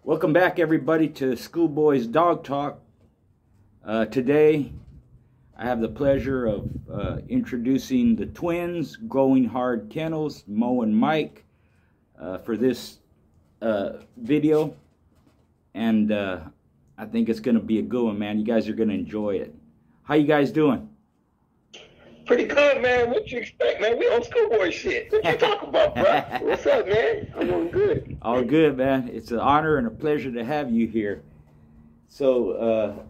Welcome back, everybody, to Schoolboy's Dog Talk. Today, I have the pleasure of introducing the twins, Growing Hard Kennels, Mo and Mike, for this video. And I think it's going to be a good one, man. You guys are going to enjoy it. How you guys doing? Pretty good, man. What you expect, man? We on Schoolboy shit. What you talking about, bro? What's up, man? I'm doing good. All good, man. It's an honor and a pleasure to have you here. So,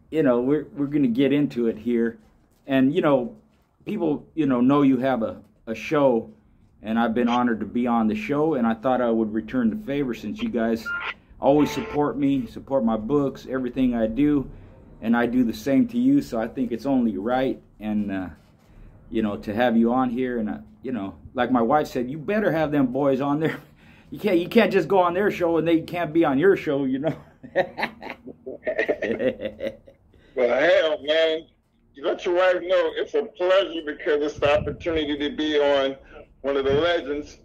you know, we're going to get into it here. And, you know, people, know you have a show, and I've been honored to be on the show, and I thought I would return the favor since you guys always support me, support my books, everything I do, and I do the same to you, so I think it's only right. And, to have you on here, and, like my wife said, you better have them boys on there. You can't just go on their show and they can't be on your show, Well, hell, man, you let your wife know it's a pleasure because it's the opportunity to be on one of the legends,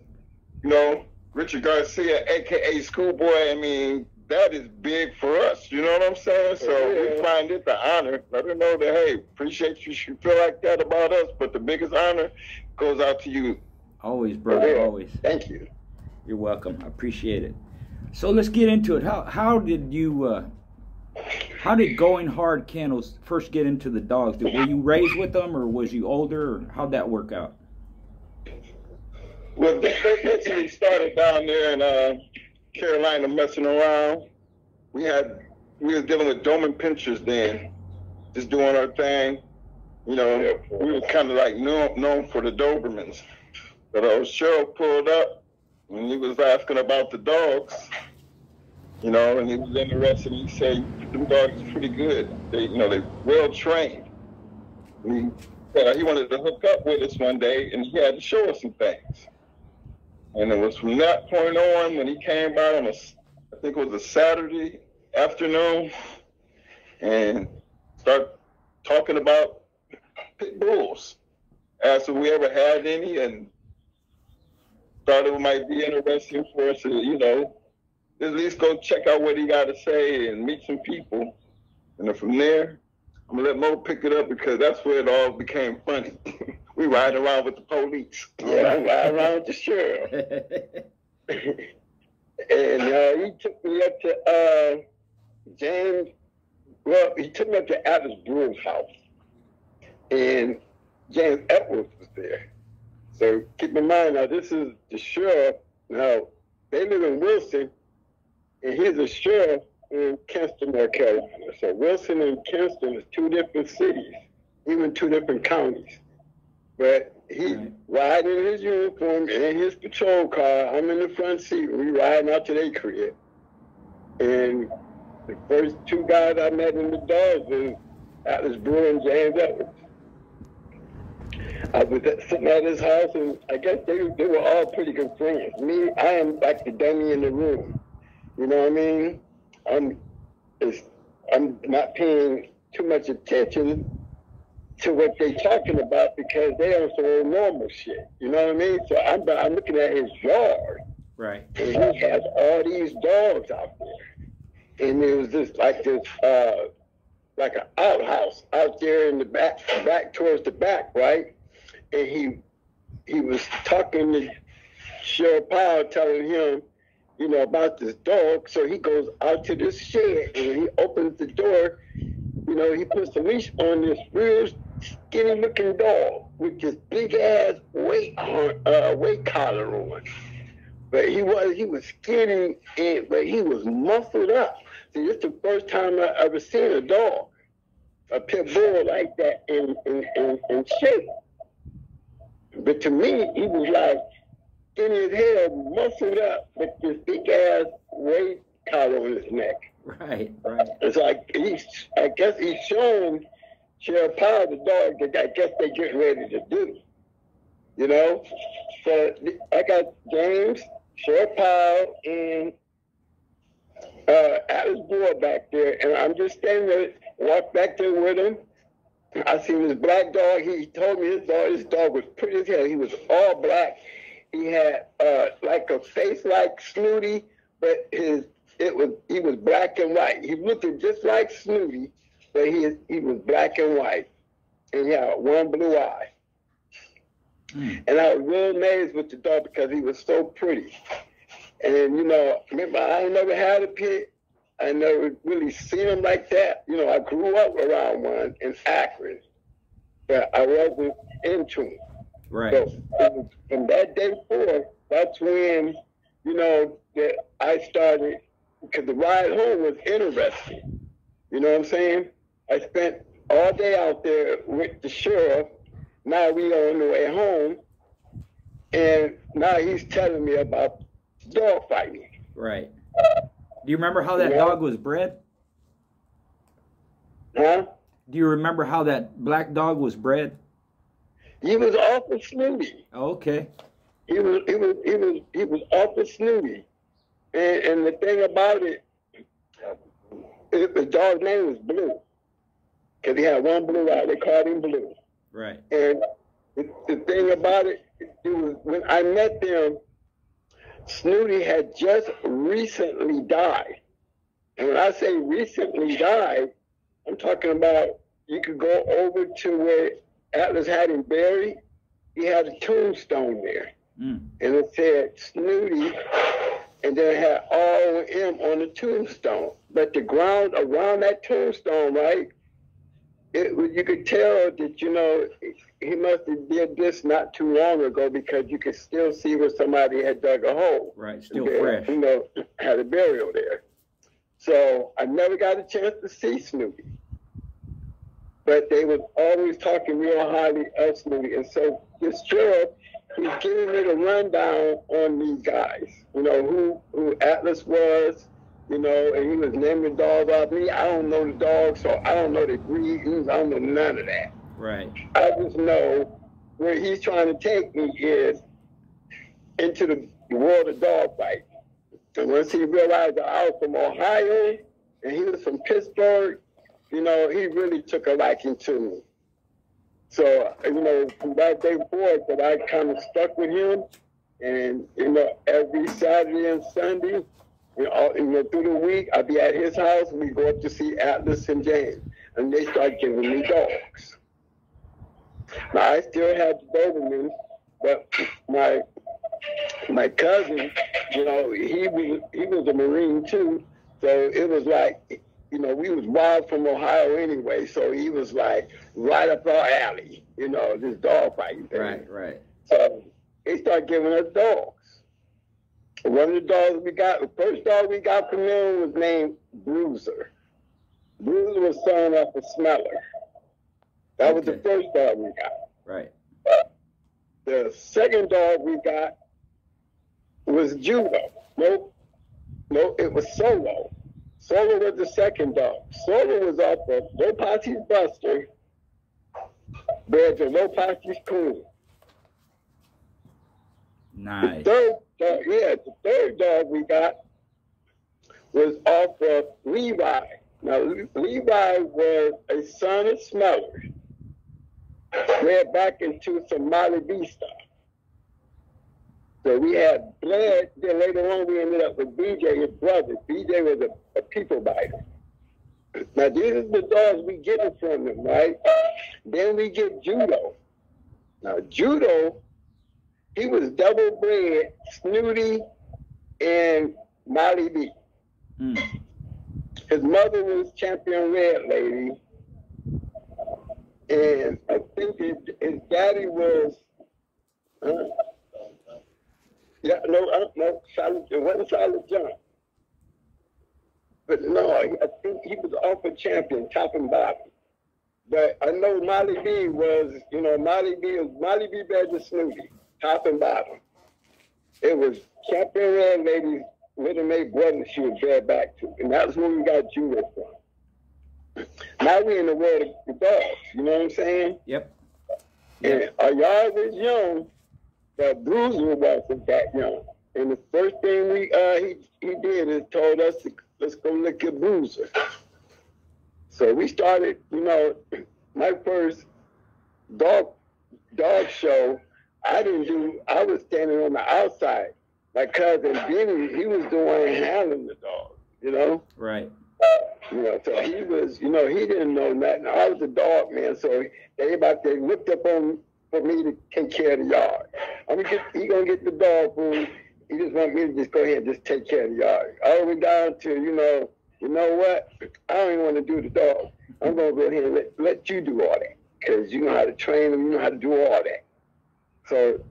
Richard Garcia, a.k.a. Schoolboy. I mean, that is big for us, you know what I'm saying? So we find it the honor. Let her know that, hey, appreciate you feel like that about us, but the biggest honor goes out to you. Always, brother, always. Thank you. You're welcome. I appreciate it. So let's get into it. How did you, how did Going Hard Kennels first get into the dogs? Were you raised with them, or was you older, or how'd that work out? Well, they basically started down there in Carolina messing around. We were dealing with Doberman pinchers then, just doing our thing. We were kind of like known for the Dobermans. But Cheryl pulled up and he was asking about the dogs, and he was interested. He said, "Them dogs are pretty good. They're well trained." And he wanted to hook up with us one day, and he had to show us some things. And it was from that point on when he came by on I think it was a Saturday afternoon, and started talking about pit bulls. Asked if we ever had any, and thought it might be interesting for us to, at least go check out what he got to say and meet some people. And then from there, I'm gonna let Mo pick it up because that's where it all became funny. We ride around with the police. Yeah, I ride around with the sheriff. And he took me up to James. Well, he took me up to Atlas Brewer's house, and James Edwards was there. So keep in mind, now this is the sheriff. Now they live in Wilson, and he's a sheriff in Kinston, North Carolina. So Wilson and Kinston is two different cities, even two different counties. But he's riding in his uniform in his patrol car. I'm in the front seat. We riding out to their crib. And the first two guys I met in the dogs was Atlas Brewer and James Edwards. I was sitting at his house, and I guess they were all pretty good friends. Me, I am like the dummy in the room. You know what I mean? I'm not paying too much attention to what they talking about because they on some normal shit. You know what I mean? So I'm looking at his yard. Right. And he has all these dogs out there. And there was like an outhouse out there in the back towards the back, right? And he was talking to Sheriff Powell, telling him, about this dog. So he goes out to this shed, and when he opens the door, he puts a leash on this real skinny looking dog with this big ass weight collar on. But he was skinny, but he was muscled up. See, this is the first time I ever seen a dog, a pit bull like that in shape. But to me, he was like skinny as hell, muscled up with this big ass weight collar on his neck. Right. It's like I guess he's showing Sheriff Powell the dog that I guess they getting ready to do. So I got James, Sheriff Powell, and Atlas Brewer back there, and I'm just standing there, walked back there with him. I seen this black dog. He told me his dog was pretty as hell. He was all black. He had like a face like Snooty, but his he was black and white. He looked just like Snooty, but he was black and white, and he had one blue eye. And I was real amazed with the dog because he was so pretty. And, you know, remember, I ain't never had a pit. I never really seen him like that. You know, I grew up around one in Akron, but I wasn't into him. Right. So it was from that day forth, that's when, you know, that I started, because the ride home was interesting. You know what I'm saying? I spent all day out there with the sheriff. Now we on the way home, and now he's telling me about dog fighting. Right. Do you remember how that dog was bred? Huh? Do you remember how that black dog was bred? He was awful snooty. Okay. He was awful snooty. And the thing about it, the dog's name was Blue. Because he had one blue eye. They called him Blue. Right. And the thing about it was when I met them, Snooty had just recently died. And when I say recently died, I'm talking about you could go over to where Atlas had him buried. He had a tombstone there. And it said Snooty, and then it had R.O.M. on the tombstone. But the ground around that tombstone, right, you could tell that, you know, he must have did this not too long ago because you could still see where somebody had dug a hole. Right, still fresh. You know, had a burial there. So I never got a chance to see Snoopy. But they was always talking real highly of Snoopy. And so this sheriff, he's giving me the rundown on these guys. You know, who Atlas was, you know, and he was naming dogs off me. I don't know the dogs, so I don't know the breeds. I don't know none of that. Right. I just know where he's trying to take me is into the world of dog fight. And once he realized that I was from Ohio and he was from Pittsburgh, you know, he really took a liking to me. So, you know, from that day forward, that I kind of stuck with him. And, you know, every Saturday and Sunday, you know, through the week, I'd be at his house and we go up to see Atlas and James. And they start giving me dogs. Now, I still have the Dobermans, but my cousin, you know, he was a Marine too. So it was like, you know, we was wild from Ohio anyway. So he was like right up our alley, you know, this dog fighting thing. Right, right. So they started giving us dogs. One of the dogs we got, the first dog we got from them was named Bruiser. Bruiser was son of a Smeller. That was the first dog we got. Right. The second dog we got was Judo. No, it was Solo. Solo was the second dog. Solo was off of Lopati's Buster, bred to Lopati's Coon. Nice. The third dog we got was off of Levi. Now, Levi was a son of Smeller, bred back into some Molly B stuff. So we had Bled, then later on we ended up with BJ, his brother. BJ was a people biter. Now, these are the dogs we get it from them, right? Then we get Judo. Now, Judo, he was double bred, Snooty and Molly B. His mother was Champion Red Lady. And I think his daddy was, it wasn't Solid John. But no, I think he was off a Champion, top and bottom. But I know Molly B was, you know, Molly B bred to Snooty, top and bottom. It was Champion Red Lady, Little May brother she was bred back to. And that's where we got Judo from. Now we in the world of the dogs, you know what I'm saying? Yep. And our yard was young, but Bruiser wasn't that young. And the first thing he did is told us to, let's go look at Bruiser. So we started, you know, my first dog show, I was standing on the outside. My cousin Benny, he was the one handling the dog. you know? Right. You know, so he was, you know, he didn't know nothing. I was a dog, man, so they looked up on for me to take care of the yard. He gonna get the dog food. He just want me to just go ahead and just take care of the yard. All the way down to, you know what? I don't even want to do the dog. I'm gonna go ahead and let you do all that. Because you know how to train them, you know how to do all that. So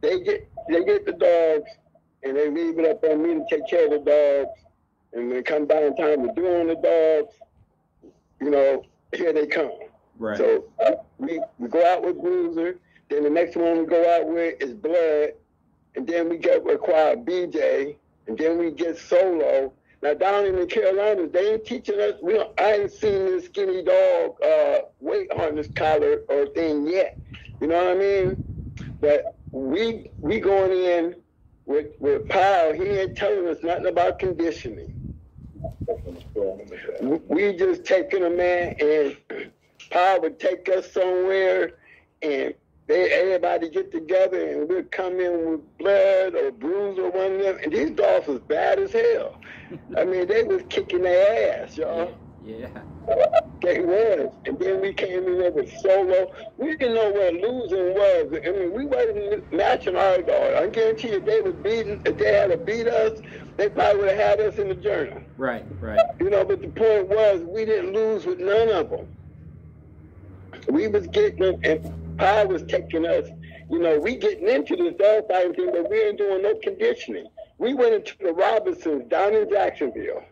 they get the dogs and they leave it up on me to take care of the dogs. And when it comes down time to doing the dogs, you know, here they come. Right. So we go out with Bruiser, then the next one we go out with is Blood, and then we acquire BJ, and then we get Solo. Now down in the Carolinas, they ain't teaching us. I ain't seen this skinny dog weight harness collar or thing yet. You know what I mean? But we going in with Powell. He ain't telling us nothing about conditioning. We just taking a man, and Powell would take us somewhere, and everybody get together, and we'd come in with Blood or Bruise or one of them, and these dogs was bad as hell. I mean, they was kicking their ass, y'all. Yeah. They was. And then we came in there with Solo. We didn't know what losing was. I mean, we wasn't matching our dog. I guarantee you, if they had to beat us, they probably would have had us in the journal. Right. You know, but the point was, we didn't lose with none of them. We was getting them, and Powell was taking us. You know, we getting into this dog fighting thing, but we ain't doing no conditioning. We went into the Robinsons down in Jacksonville.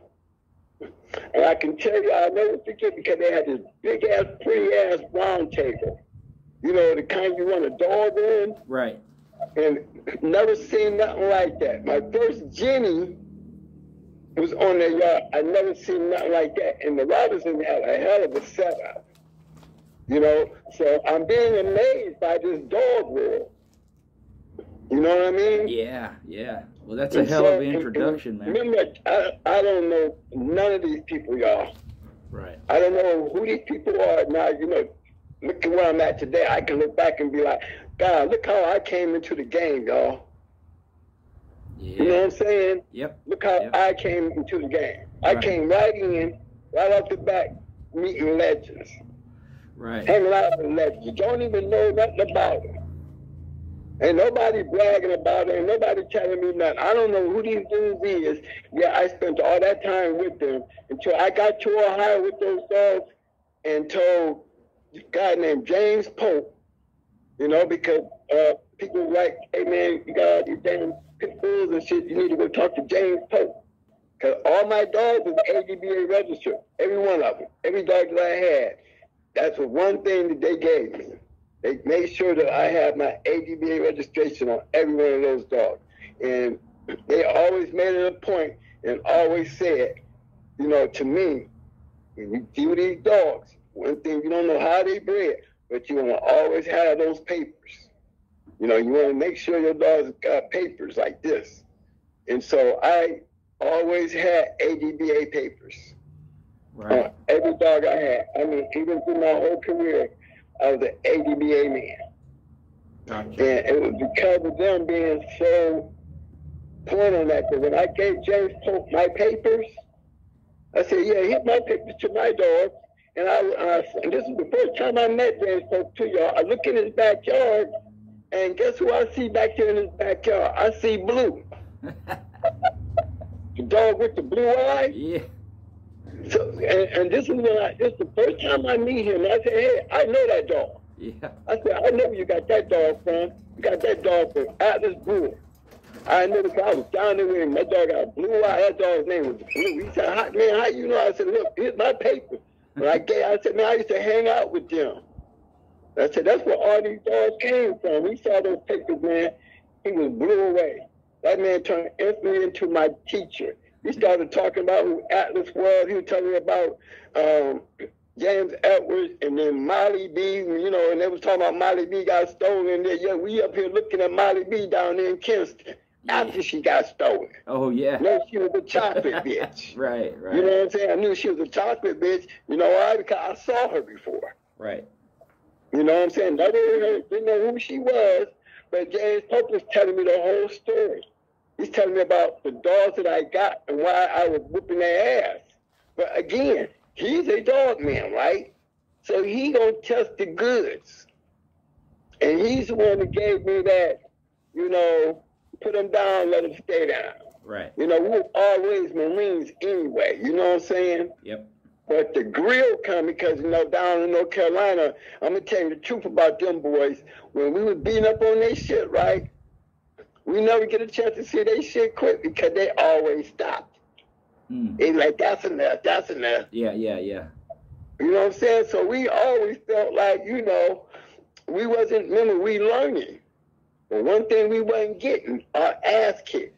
And I can tell you, I'll never forget, because they had this big-ass, pretty-ass round table. You know, the kind you want a dog in. Right. And never seen nothing like that. My first Jenny was on their yard. I never seen nothing like that. And the Robinsons had a hell of a setup. You know, so I'm being amazed by this dog world. You know what I mean? Yeah. Well, that's a hell of an introduction, man. Remember, I don't know none of these people, y'all. Right. I don't know who these people are now. You know, look at where I'm at today. I can look back and be like, God, look how I came into the game, y'all. Yeah. You know what I'm saying? Yep. Look how I came into the game. I came right in, right off the bat, meeting legends. Right. Hanging out with legends. You don't even know nothing about them. Ain't nobody bragging about it. Ain't nobody telling me nothing. I don't know who these dudes is. Yeah, I spent all that time with them until I got to Ohio with those dogs and told a guy named James Pope, you know, because people were like, hey, man, you got all these damn pit bulls and shit. You need to go talk to James Pope. Because all my dogs was ADBA registered. Every one of them. Every dog that I had. That's the one thing that they gave me. They made sure that I had my ADBA registration on every one of those dogs. And they always made it a point and always said, you know, to me, when you deal with these dogs, one thing, you don't know how they bred, but you want to always have those papers. You know, you want to make sure your dogs got papers like this. And so I always had ADBA papers. Right. Every dog I had. I mean, even through my whole career, I was an ADBA man. Gotcha. And it was because of them being so point on that. But when I gave James Pope my papers, I said, yeah, here's my papers to my dog. And and this is the first time I met James Pope too, y'all. I look in his backyard, and guess who I see back there in his backyard? I see Blue. The dog with the blue eye. Yeah. So, and this is this is the first time I meet him. I said, hey, I know that dog. Yeah. I said, I know where you got that dog from. You got that dog from Atlas Brewer. I know because I was down there with him. My dog got a blue eye. That dog's name was Blue. He said, man, how you know? I said, look, here's my paper. When I said, man, I used to hang out with them. I said, that's where all these dogs came from. He saw those papers, man. He was blew away. That man turned instantly into my teacher. He started talking about who Atlas was. He was telling me about James Edwards and then Molly B, you know, and they was talking about Molly B got stolen. Yeah, we up here looking at Molly B down there in Kinston after she got stolen. Oh, yeah. No, she was a chocolate bitch. Right. You know what I'm saying? I knew she was a chocolate bitch. You know why? Because I saw her before. Right. You know what I'm saying? I didn't know who she was, but James Pope was telling me the whole story. He's telling me about the dogs that I got and why I was whooping their ass. But again, he's a dog man, right? So he gonna test the goods. And he's the one that gave me that, you know, put them down, let them stay down. Right. You know, we were always Marines anyway, you know what I'm saying? Yep. But the grill come because, you know, down in North Carolina, I'm going to tell you the truth about them boys. When we was beating up on their shit, right, we never get a chance to see their shit quick because they always stopped. It's like, that's enough, that's enough. Yeah. You know what I'm saying? So we always felt like, you know, we wasn't, remember, we learning. But one thing we wasn't getting, our ass kicked.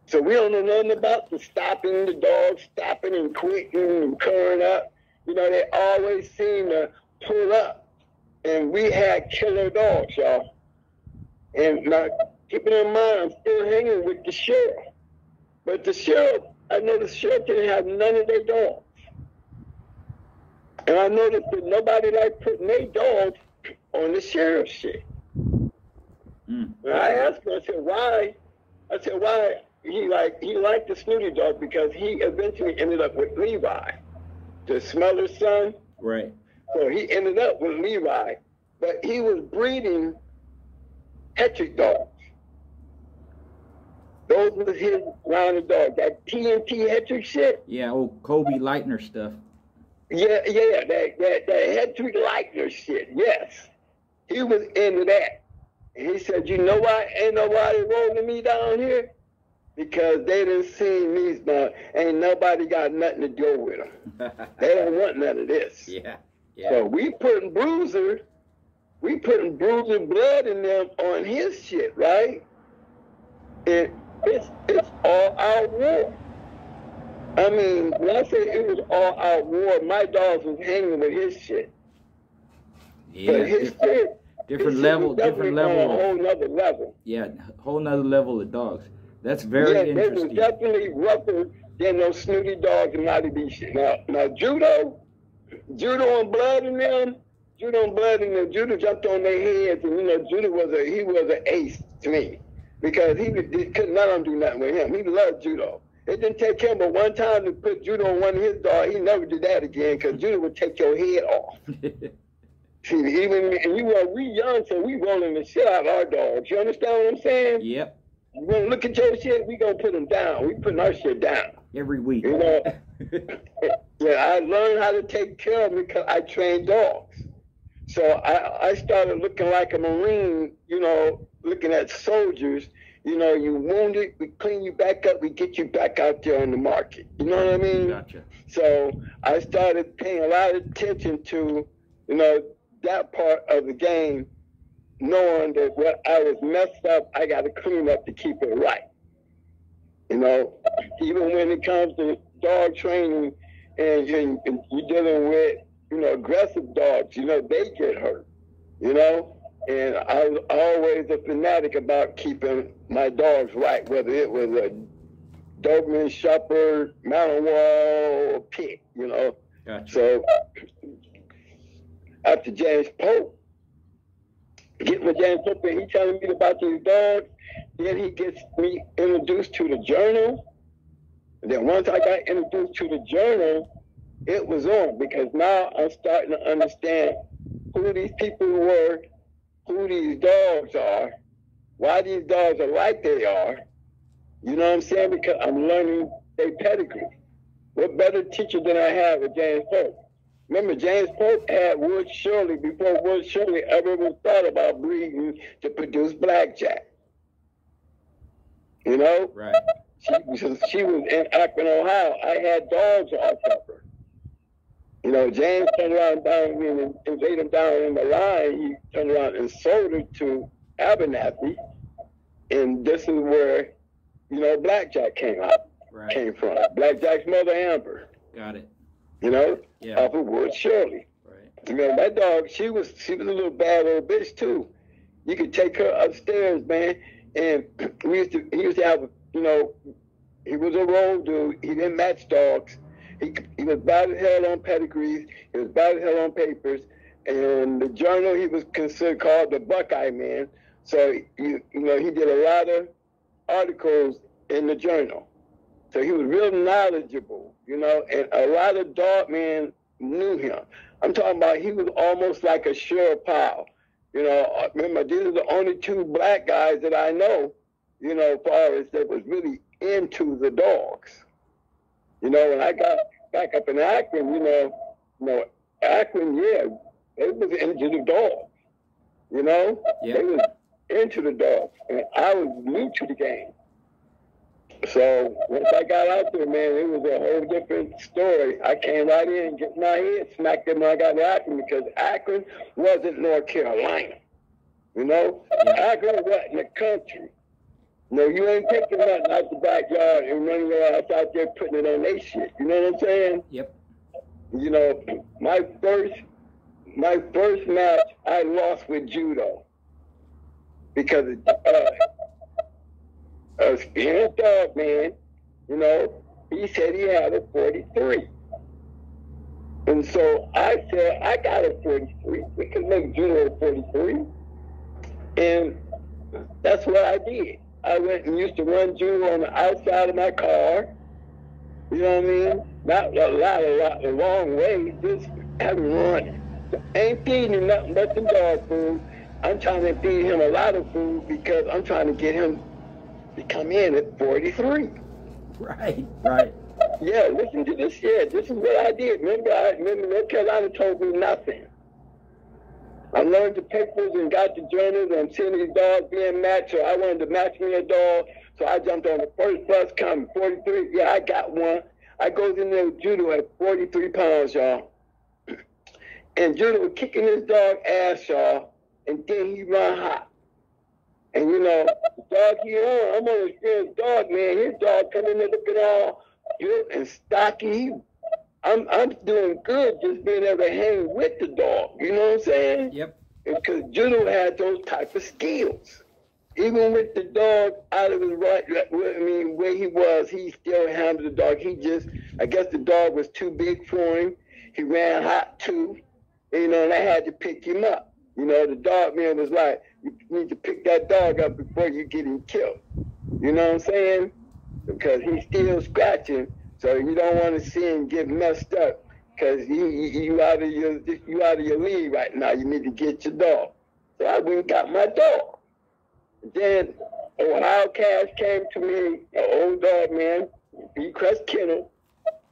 So we don't know nothing about the stopping the dogs, stopping and quitting and curling up. You know, they always seem to pull up. And we had killer dogs, y'all. And now, keeping in mind, I'm still hanging with the sheriff. But the sheriff, I know the sheriff didn't have none of their dogs. And I noticed that nobody liked putting their dogs on the sheriff's shit. And I asked him, I said, why? He liked the snooty dog because he eventually ended up with Levi, the smeller's son. Right. So he ended up with Levi, but he was breeding Hetrick dogs. Those were his line of dogs. That TNT Hetrick shit. Yeah, old Kobe Lightner stuff. Yeah, that Hetrick Lightner shit. Yes, he was into that. And he said, you know why ain't nobody rolling me down here? Because they didn't see me, ain't nobody got nothing to do with them. They don't want none of this. Yeah. So we putting bruiser blood in them on his shit, right? It's all out war. I mean, when I say it was all out war, my dogs was hanging with his shit. Yeah. But his shit, different level. On a whole nother level. Yeah, whole nother level of dogs. That's very interesting. They were definitely rougher than those snooty dogs and Mighty B shit. Now judo and blood in them, Judo jumped on their heads, and you know, Judo was an ace to me because he couldn't let them do nothing with him. He loved judo. It didn't take him but one time to put judo on one of his dogs. He never did that again because judo would take your head off. See, we young, so we rolling the shit out of our dogs. You understand what I'm saying? Yep. You want to look at your shit, we gonna put them down. We putting our shit down. Every week. You know, yeah, I learned how to take care of them because I trained dogs. So I started looking like a Marine, you know, looking at soldiers. You know, you wounded, we clean you back up, we get you back out there on the market. You know what I mean? Gotcha. So I started paying a lot of attention to, you know, that part of the game, knowing that what I was messed up, I got to clean up to keep it right. You know, even when it comes to dog training and you're dealing with, you know, aggressive dogs, you know, they get hurt, you know? And I was always a fanatic about keeping my dogs right, whether it was a Doberman, Shepherd, Malinois, or Pit, you know? Gotcha. So after James Pope, getting with James Pope, and he telling me about these dogs, then he gets me introduced to the journal. And then once I got introduced to the journal, it was on, because now I'm starting to understand who these people were, who these dogs are, why these dogs are like they are. You know what I'm saying? Because I'm learning their pedigree. What better teacher than I had with James Pope? Remember, James Pope had Wood Shirley before Wood Shirley ever even thought about breeding to produce blackjack. You know? Right. She was in Akron, Ohio. I had dogs off of her. You know, James turned around down and laid him down in the line. He turned around and sold it to Abernathy. And this is where, you know, blackjack came from. Blackjack's mother, Amber. Got it. You know, yeah. Off of Wood Shirley. Right. You know, that dog, she was a little bad little bitch too. You could take her upstairs, man, and he used to have, you know, he was a road dude. He didn't match dogs. He was bad as hell on pedigrees. He was bad as hell on papers. And the journal, he was called the Buckeye Man. So, you know, he did a lot of articles in the journal. So he was real knowledgeable, you know, and a lot of dog men knew him. I'm talking about he was almost like a sure pal. You know, remember, these are the only two black guys that I know, you know, as far as that was really into the dogs. You know, when I got back up in Akron, you know, Akron, yeah, they was into the dogs. You know, they was into the dogs, and I was new to the game. So once I got out there, man, it was a whole different story. I came right in and get my head smacked in when I got to Akron, because Akron wasn't North Carolina. You know, Akron wasn't the country. No, you ain't taking nothing out the backyard and running your ass out there putting it on their shit. You know what I'm saying? Yep. You know, my first match I lost with judo because being a dog man, you know, he said he had a 43. And so I said, I got a 43. We can make judo a 43. And that's what I did. I went and used to run judo on the outside of my car. You know what I mean? Not a long way, just having running. Ain't feeding him nothing but the dog food. I'm trying to feed him a lot of food because I'm trying to get him to come in at 43. Right. Yeah, listen to this. Yeah, this is what I did. Remember North Carolina told me nothing. I learned the papers and got the journals, and I'm seeing these dogs being matched, so I wanted to match me a dog. So I jumped on the first bus coming, 43. Yeah, I got one. I goes in there with judo at 43 pounds, y'all. And judo was kicking this dog ass, y'all, and then he run hot. And you know, the dog he on, I'm on an experienced dog, man. His dog coming in looking all built and stocky. I'm doing good just being able to hang with the dog. You know what I'm saying? Yep. Because judo had those type of skills. Even with the dog out of his right, I mean, where he was, he still handled the dog. He just, I guess the dog was too big for him. He ran hot too, you know, and I had to pick him up. You know, the dog man was like, you need to pick that dog up before you get him killed. You know what I'm saying? Because he's still scratching, so you don't want to see him get messed up. Because you out of your league right now. You need to get your dog. So I went and got my dog. Then Ohio Cash came to me, an old dog man, he crushed Kennels,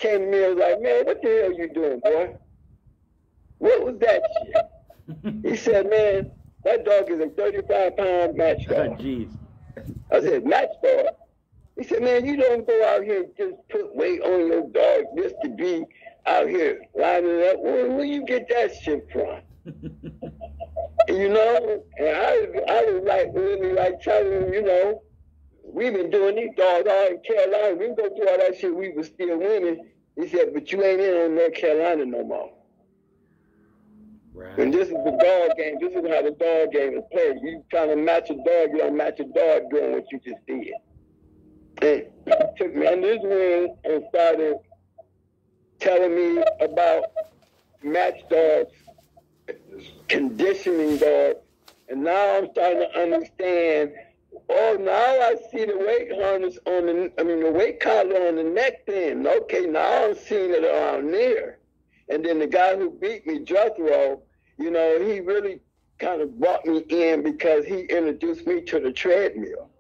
came to me and was like, man, what the hell you doing, boy? What was that shit? He said, man, that dog is a 35-pound match dog. Oh, jeez. I said, match dog? He said, man, you don't go out here and just put weight on your dog just to be out here lining up. Where you get that shit from? You know, and I was like, really like telling him, you know, we've been doing these dogs all in Carolina. We can go through all that shit, we was still winning. He said, but you ain't in on North Carolina no more. Right. And this is the dog game. This is how the dog game is played. You trying to match a dog, you don't match a dog doing what you just did. And he took me under his wing and started telling me about match dogs, conditioning dogs, and now I'm starting to understand. Oh, now I see the weight harness on the weight collar on the neck then. Okay, now I'm seeing it around there. And then the guy who beat me, Jethro, you know, he really kind of brought me in because he introduced me to the treadmill.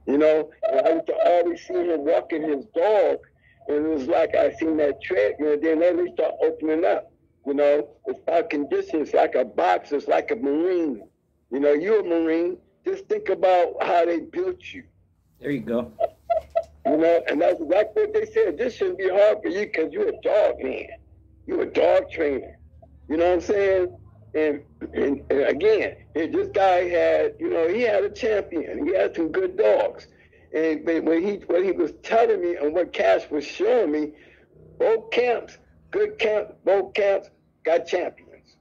You know, and I used to always see him walking his dog, and it was like I seen that treadmill, then they start opening up. You know, it's about conditions, it's like a boxer, it's like a Marine. You know, you're a Marine, just think about how they built you. There you go. You know, and that's exactly what they said. This shouldn't be hard for you because you're a dog man. You're a dog trainer. You know what I'm saying? And again, this guy had, you know, he had a champion. He had some good dogs. And when he was telling me and what Cash was showing me, both camps, good camp, both camps got champions.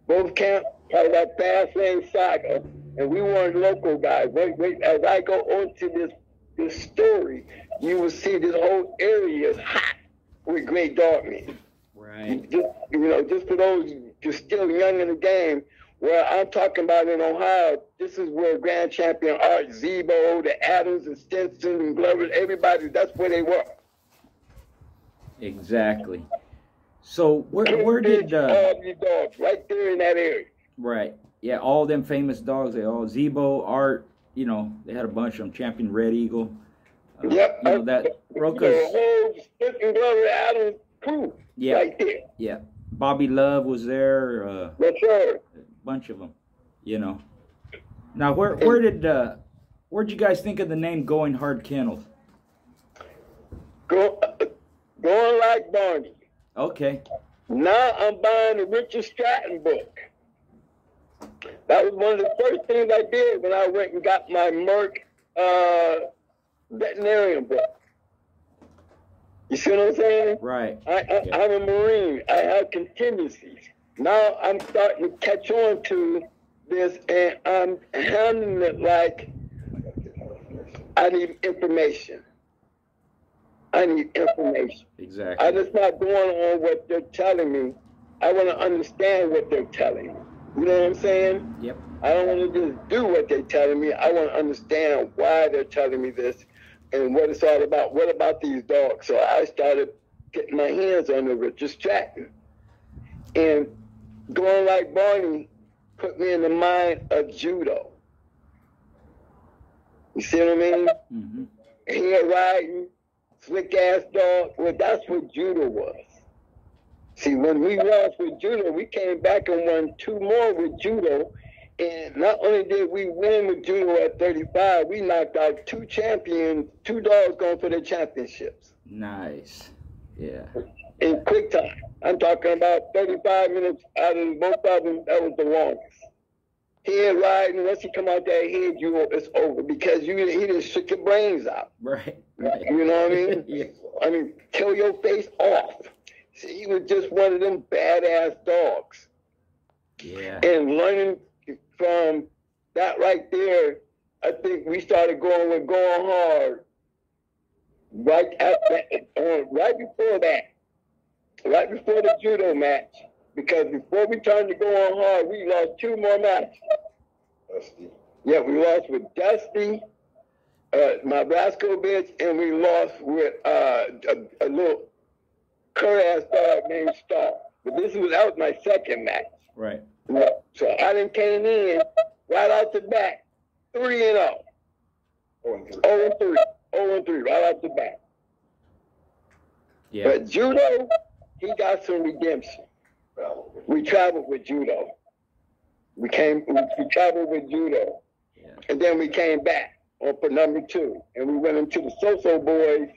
Both camps part of that fast lane saga, and we weren't local guys. Wait, as I go on to this story, you will see this whole area is hot with great dog men. Right. Just for those just still young in the game, Well, I'm talking about in Ohio. This is where Grand Champion Art Zebo, the Adams and Stinson and Glover, everybody, that's where they were. Exactly. So where did all these dogs right there in that area? Right. Yeah, all them famous dogs. They all Zebo, Art. You know, they had a bunch of them. Champion Red Eagle. Yep. You know that Roca's. The whole Stinson, Glover, Adams crew. Yeah. Right there. Yeah. Bobby Love was there. That's right. A bunch of them. You know. Now where'd you guys think of the name Going Hard Kennels? Going like Barney. Okay. Now I'm buying the Richard Stratton book. That was one of the first things I did when I went and got my Merck veterinarian book. You see what I'm saying? Right. I'm a Marine. I have contingencies. Now I'm starting to catch on to this, and I'm handling it like I need information. I need information. Exactly. I'm just not going on what they're telling me. I want to understand what they're telling me. You know what I'm saying? Yep. I don't want to just do what they're telling me. I want to understand why they're telling me this and what it's all about. What about these dogs? So I started getting my hands on the Richard Stratton. And Going Like Barney put me in the mind of judo. You see what I mean? Mm-hmm. Hair riding, slick ass dog. Well, that's what judo was. See, when we lost with judo, we came back and won 2 more with judo. And not only did we win with judo at 35, we knocked out 2 champions, 2 dogs going for the championships. Nice. Yeah. In quick time. I'm talking about 35 minutes out of both of them, that was the longest. Head riding, once you come out that head, it's over because he just shook your brains out. Right. You know what I mean? Yeah. I mean, kill your face off. See, he was just one of them badass dogs. Yeah. And learning from that right there, I think we started going hard right before the judo match. Because before we turned to Going Hard, we lost 2 more matches. Dusty. Yeah, we lost with Dusty, my Brasco bitch, and we lost with a little cur-ass dog named Star. But that was my second match. Right. So I done came in right out the back, 3-0. 0-3. 0-3, right out the back. Yeah. But judo, he got some redemption. We traveled with judo. We traveled with judo. Yeah. And then we came back for number 2. And we went into the So-So Boys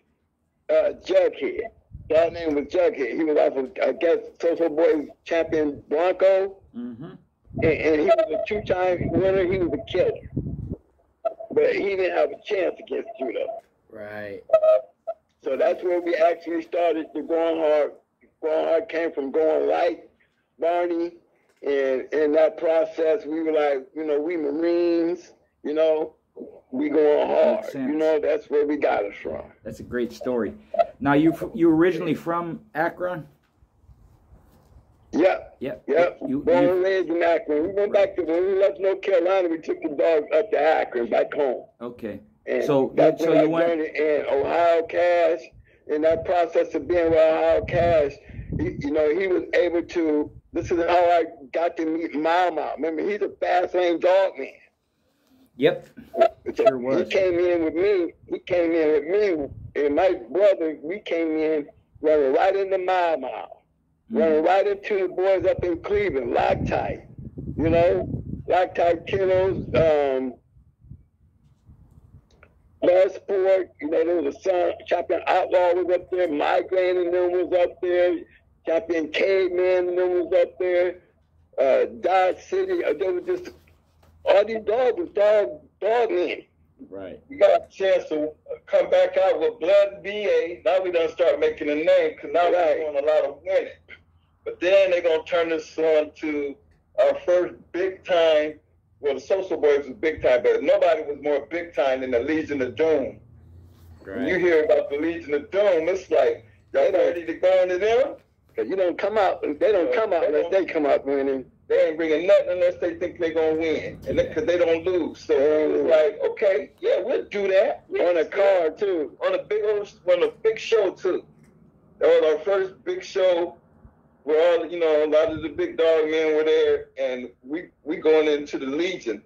Jughead. That name was Jughead. He was also, I guess, So-So Boys champion Bronco. Mm-hmm. And he was a 2-time winner. He was a killer. But he didn't have a chance against judo. Right. So that's where we actually started the Going Hard. Going Hard came from Going Light, Barney. And in that process, we were like, we Marines, we going hard. That's where we got it from. That's a great story. Now, you originally from Akron? Yep. Yep. Born and raised in Akron. We went back to when we left North Carolina. We took the dogs up to Akron, back home. Okay. And so you went in Ohio Cash. In that process of being with Ohio Cash, he was able to. This is how I got to meet Mau. Remember, he's a fast lane dog man. Yep. Sure was. He came in with me, and my brother. We came in running right into Mau. Running right into the boys up in Cleveland, Loctite. Loctite Kennels, Bloodsport, there was a son, Champion Outlaw was up there, Migraine and them was up there, Champion Caveman and them was up there, Dodge City, there was just, all these dogs was dog men. Right. We got a chance to come back out with Blood VA. Now we done start making a name because now we're doing a lot of winning. But then they're going to turn this on to our first big time. Well, the So-So Boys was big time, but nobody was more big time than the Legion of Doom. Right. When you hear about the Legion of Doom, it's like, y'all ready to go into them? Because you don't come out, they don't come out unless they come out winning. They ain't bringing nothing unless they think they're going to win. And because they don't lose. So it was like, okay, yeah, we'll do that. On a car, too. On a big show, too. That was our first big show where all, a lot of the big dog men were there. And we going into the Legion.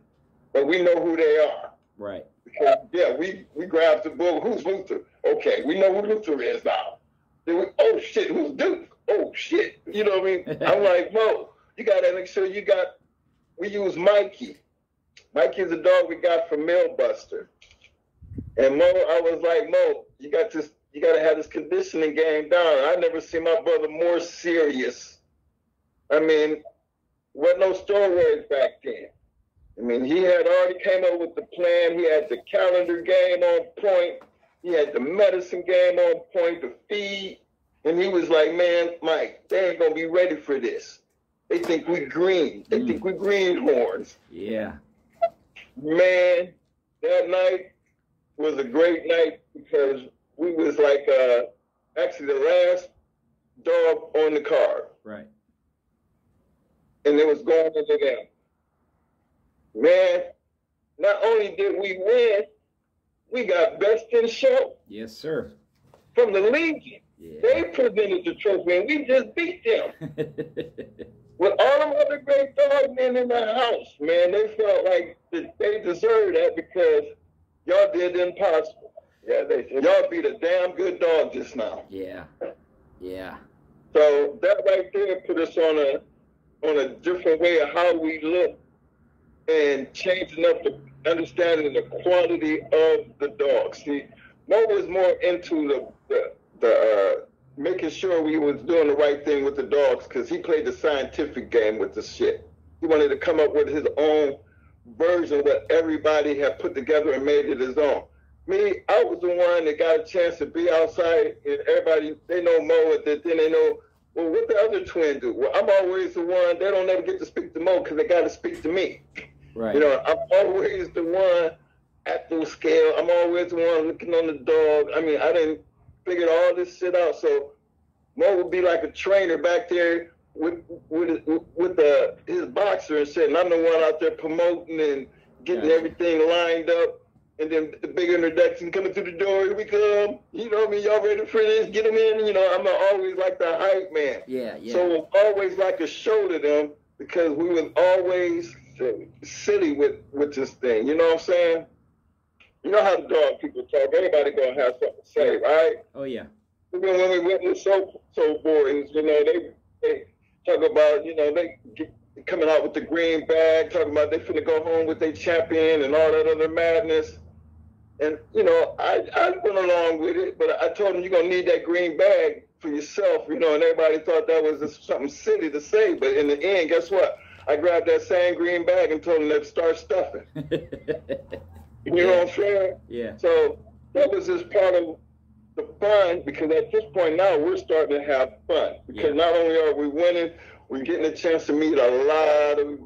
But we know who they are. Right. Because, yeah, we grabbed the bull. Who's Luther? Okay, we know who Luther is now. Then oh, shit, who's Duke? Oh, shit. You know what I mean? I'm like, Mo, you got to make sure we use Mikey. Mikey is a dog we got from Millbuster. And Mo, I was like, Mo, you got to have this conditioning game down. I never seen my brother more serious. I mean, wasn't no steroids back then. I mean, he had already came up with the plan. He had the calendar game on point. He had the medicine game on point, the feed. And he was like, man, Mike, they ain't going to be ready for this. They think we green. They think we greenhorns. Yeah. Man, that night was a great night because we was like actually the last dog on the card. Right. And it was going into them. Man, not only did we win, we got best in show. Yes, sir. From the Legion. Yeah. They presented the trophy and we just beat them. With all them other great dog men in the house, man, they felt like they deserved that because y'all did the impossible. Yeah, y'all beat a damn good dog just now. Yeah. Yeah. So that right there put us on a different way of how we look and changing up the understanding the quality of the dog. See, Mo was more into the making sure we was doing the right thing with the dogs because he played the scientific game with the shit. He wanted to come up with his own version of what everybody had put together and made it his own. Me, I was the one that got a chance to be outside and everybody, they know Mo, then they know, well, what the other twin do? Well, I'm always the one, they don't ever get to speak to Mo because they got to speak to me. Right. I'm always the one at the scale. I'm always the one looking on the dog. I mean, I didn't figure all this shit out. So Mo would be like a trainer back there with his boxer and shit. And I'm the one out there promoting and getting everything lined up. And then the big introduction coming through the door. Here we come. You know what I mean? Y'all ready for this? Get them in. I'm always like the hype man. Yeah. So it was always like a show to them because we was always silly with this thing. You know what I'm saying? You know how the dog people talk. Everybody gonna have something to say, right? Oh yeah. Even when we went with so boys, they talk about, they coming out with the green bag, talking about they finna go home with their champion and all that other madness. And I went along with it, but I told them you're gonna need that green bag for yourself, and everybody thought that was just something silly to say. But in the end, guess what? I grabbed that same green bag and told them to start stuffing. You know what I'm saying? Yeah. So that was just part of the fun because at this point now we're starting to have fun because not only are we winning, we're getting a chance to meet a lot of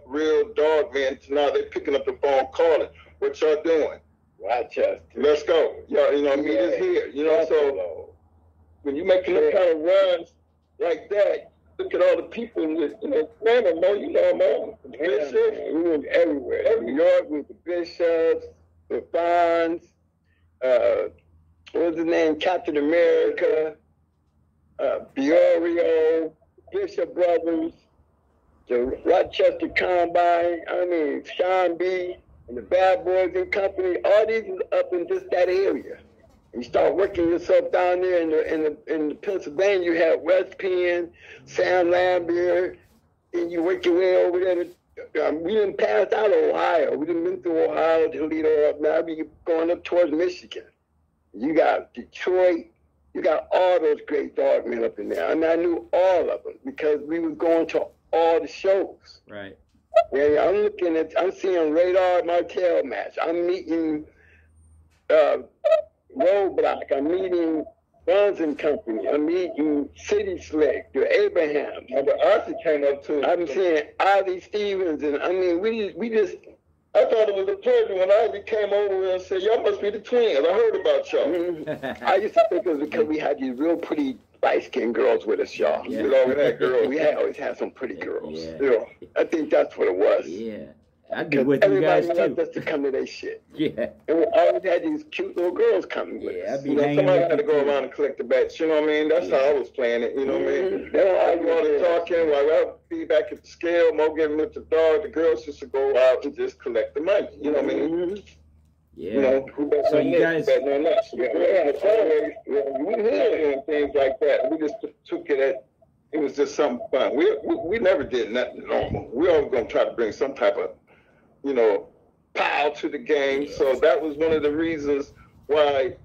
real dog men. Now they're picking up the phone calling. What y'all doing? Rochester. Let's go. Y'all, meet us here. So when you're making those kind of runs like that, look at all the people with, man, Mo, Mo. The Bishops. We went everywhere. New York with the Bishops, the Fonz, what was his name? Captain America, Biorio, Bishop Brothers, the Rochester Combine, Sean B. and the Bad Boys and Company. All these is up in just that area. You start working yourself down there in the Pennsylvania. You have West Penn, Sam Lambert, and you work your way over there. We didn't pass out of Ohio. We didn't been through Ohio, Toledo, up now. We going up towards Michigan. You got Detroit. You got all those great dog men up in there. I knew all of them because we was going to all the shows. Right. Yeah, I'm seeing Radar Martell match. I'm meeting Roadblock. I'm meeting Guns and Company. I'm meeting City Slick, the Abrahams. But Ozzy came up too. I'm seeing Ozzy Stevens, and we just. I thought it was a pleasure when Ozzy came over and said, "Y'all must be the twins. I heard about y'all." I used to think it was because we had these real pretty light-skinned girls with us, y'all. Yeah. We always had girls. We always had some pretty girls. Yeah. I think that's what it was. Yeah. I'd be with you guys everybody too. loved us to come to their shit. Yeah. And we always had these cute little girls coming with Yeah, us. I'd be hanging Somebody with had to you go too. around and collect the bets. You know what I mean? That's how I was playing it. You know what I mean? They don't I argue do all with the us. talking. While I'd be back at the scale, Mo getting with the dog. The girls just to go out and just collect the money. You know what I mean? Yeah. You know, who bet So on you this, guys- who bet on us. We doing things like that. We just took it at. It was just something fun. We never did nothing normal. We always gonna try to bring some type of, you know, power to the game. So that was one of the reasons why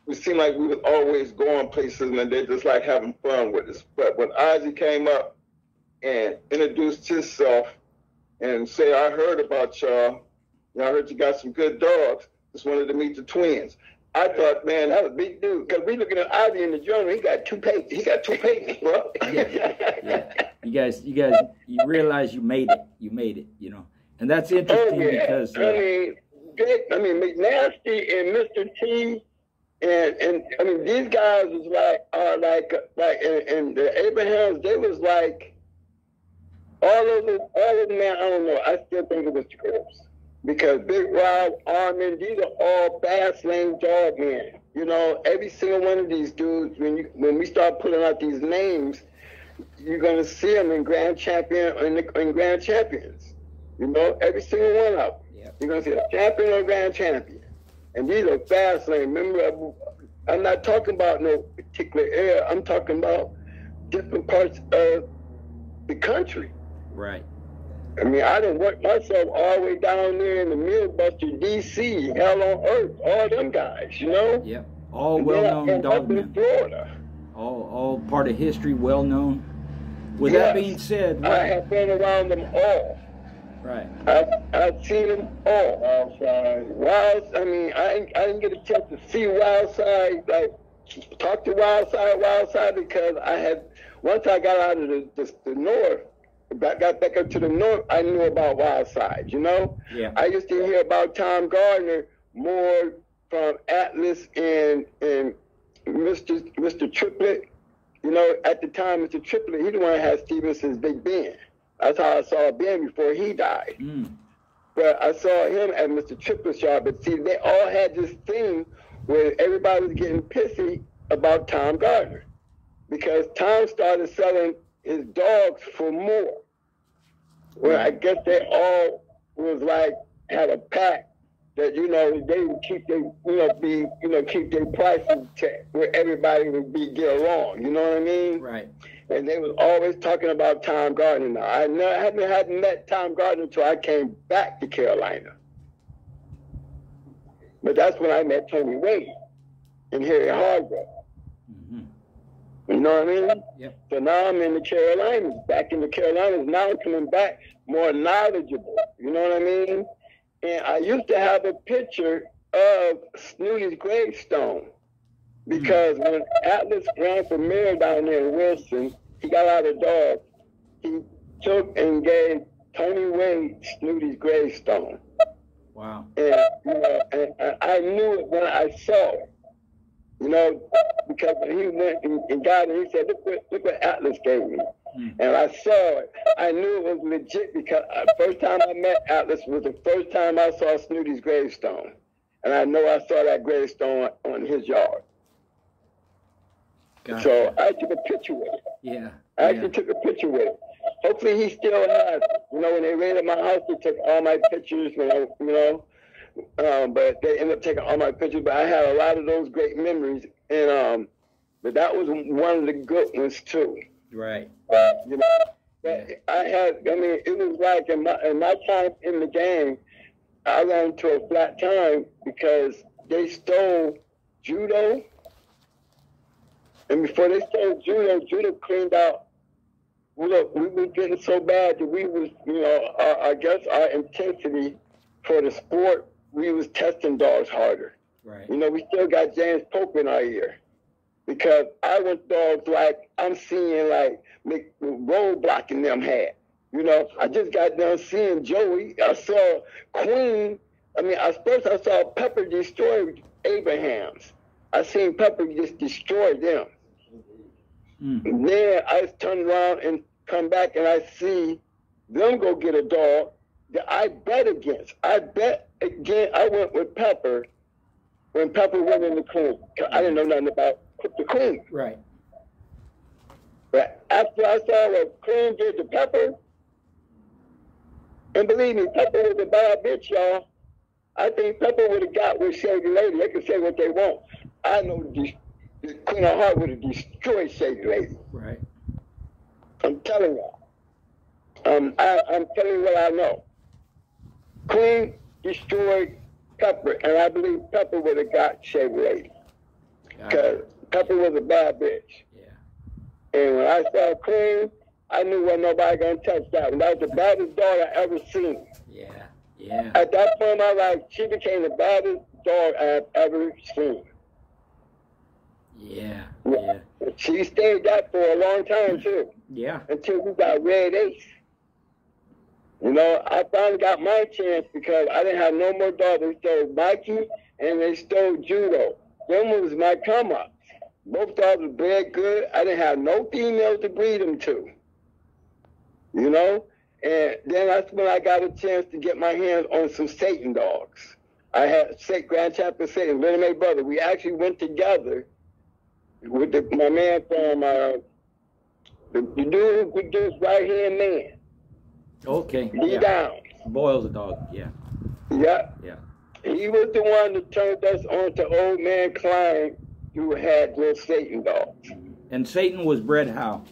we seemed like we was always going places and they just like having fun with us. But when Ozzy came up and introduced himself and say, I heard about y'all, I heard you got some good dogs, just wanted to meet the twins. I thought, man, that was a big dude. Because we looking at Ozzy in the journal, he got 2 pages. He got 2 pages, bro. Yeah. You guys, you realize you made it. You made it, you know. And that's interesting because McNasty and Mr. T and I mean these guys was like and the Abrahams, they was like all of them, man, I don't know. I still think it was the girls. Because Big Rob, Armin, these are all fast lane dog men. You know, every single one of these dudes, when we start putting out these names, you're gonna see them in Grand Champion in Grand Champions. You know, every single one of them. Yep. You're gonna see a champion or Grand Champion. And these are fast lane. Remember, I'm not talking about no particular area. I'm talking about different parts of the country. right. I mean, I done worked myself all the way down there in the Millbuster, D.C., Hell on Earth, all them guys, you know? Yep. All And then I well-known came up in dogmen. Florida. All part of history, well-known. With Yes. that being said, I have been around them all. right. I've seen them all. I mean, I didn't get a chance to see Wildside, like, talk to Wildside, because once I got out of the north, got back up to the north, I knew about Wildside, you know? Yeah. I used to hear about Tom Gardner more from Atlas and Mr. Triplet. You know, at the time, Mr. Triplet, he the one that had Stevenson's Big Ben. That's how I saw Ben before he died. But I saw him at Mr. Triplet's yard. But see, they all had this thing where everybody was getting pissy about Tom Gardner. Because Tom started selling his dogs for more. Well, I guess they all was like, had a pact that, you know, they would keep their, keep their prices to where everybody would get along. You know what I mean? Right. And they was always talking about Tom Gardner. Now, I hadn't met Tom Gardner until I came back to Carolina. But that's when I met Tony Wade and Harry Hargrove. You know what I mean? Yep. So now I'm in the Carolinas, back in the Carolinas. Now I'm coming back more knowledgeable. You know what I mean? And I used to have a picture of Snooty's gravestone because when Atlas ran for mayor down there in Wilson, he got out of Dodge. He took and gave Tony Wade Snooty's gravestone. Wow. And, you know, and I knew it when I saw it. You know, because when he went and got it, he said, look what Atlas gave me. And I saw it. I knew it was legit because the first time I met Atlas was the first time I saw Snooty's gravestone. And I know I saw that gravestone on his yard. Gotcha. So I took a picture with it. Yeah. I actually took a picture with it. Hopefully he still has it. You know, when they raided my house, they took all my pictures, but they ended up taking all my pictures. But I had a lot of those great memories. And but that was one of the good ones too. Right. You know, but it was like in my time in the game, I ran into a flat time because they stole judo. And before they stole judo cleaned out. Look, we were getting so bad that we was, I guess our intensity for the sport, we was testing dogs harder. Right. You know, we still got James Pope in our ear. Because I want dogs like I'm seeing like Roadblock them had. You know, I just got done seeing Joey. I saw Queen. I saw Pepper destroy Abrahams. I seen Pepper just destroy them. Then I turn around and come back and I see them go get a dog that I bet against. I bet again. I went with Pepper when Pepper went in the coon. I didn't know nothing about the coon. Right. But after I saw what Coon did to Pepper, and believe me, Pepper was a bad bitch, y'all. I think Pepper would have got with Shady Lady. They can say what they want. I know Queen of Heart would have destroyed Shady Lady. Right. I'm telling y'all. I'm telling you what I know. Queen destroyed Pepper, and I believe Pepper would have got Shady Lady. Because Pepper was a bad bitch. And when I saw Queen, I knew wasn't nobody gonna touch that one. That was the baddest dog I ever seen. Yeah, yeah. At that point in my life, she became the baddest dog I've ever seen. Yeah, yeah. She stayed that for a long time too. Yeah. Until we got Red Ace. You know, I finally got my chance because I didn't have no more dogs. They stole Mikey and they stole Judo. Them was my come-ups. Both dogs were bred good. I didn't have no females to breed them to. You know? And then that's when I got a chance to get my hands on some Satan dogs. I had Grand Champion Satan, Little May brother. We actually went together with my man from the dude who produced Right Hand Man. Okay. D Down. Boyle's a dog, yeah. Yeah. Yeah. He was the one that turned us on to Old Man Klein, who had little Satan dogs. And Satan was bred how?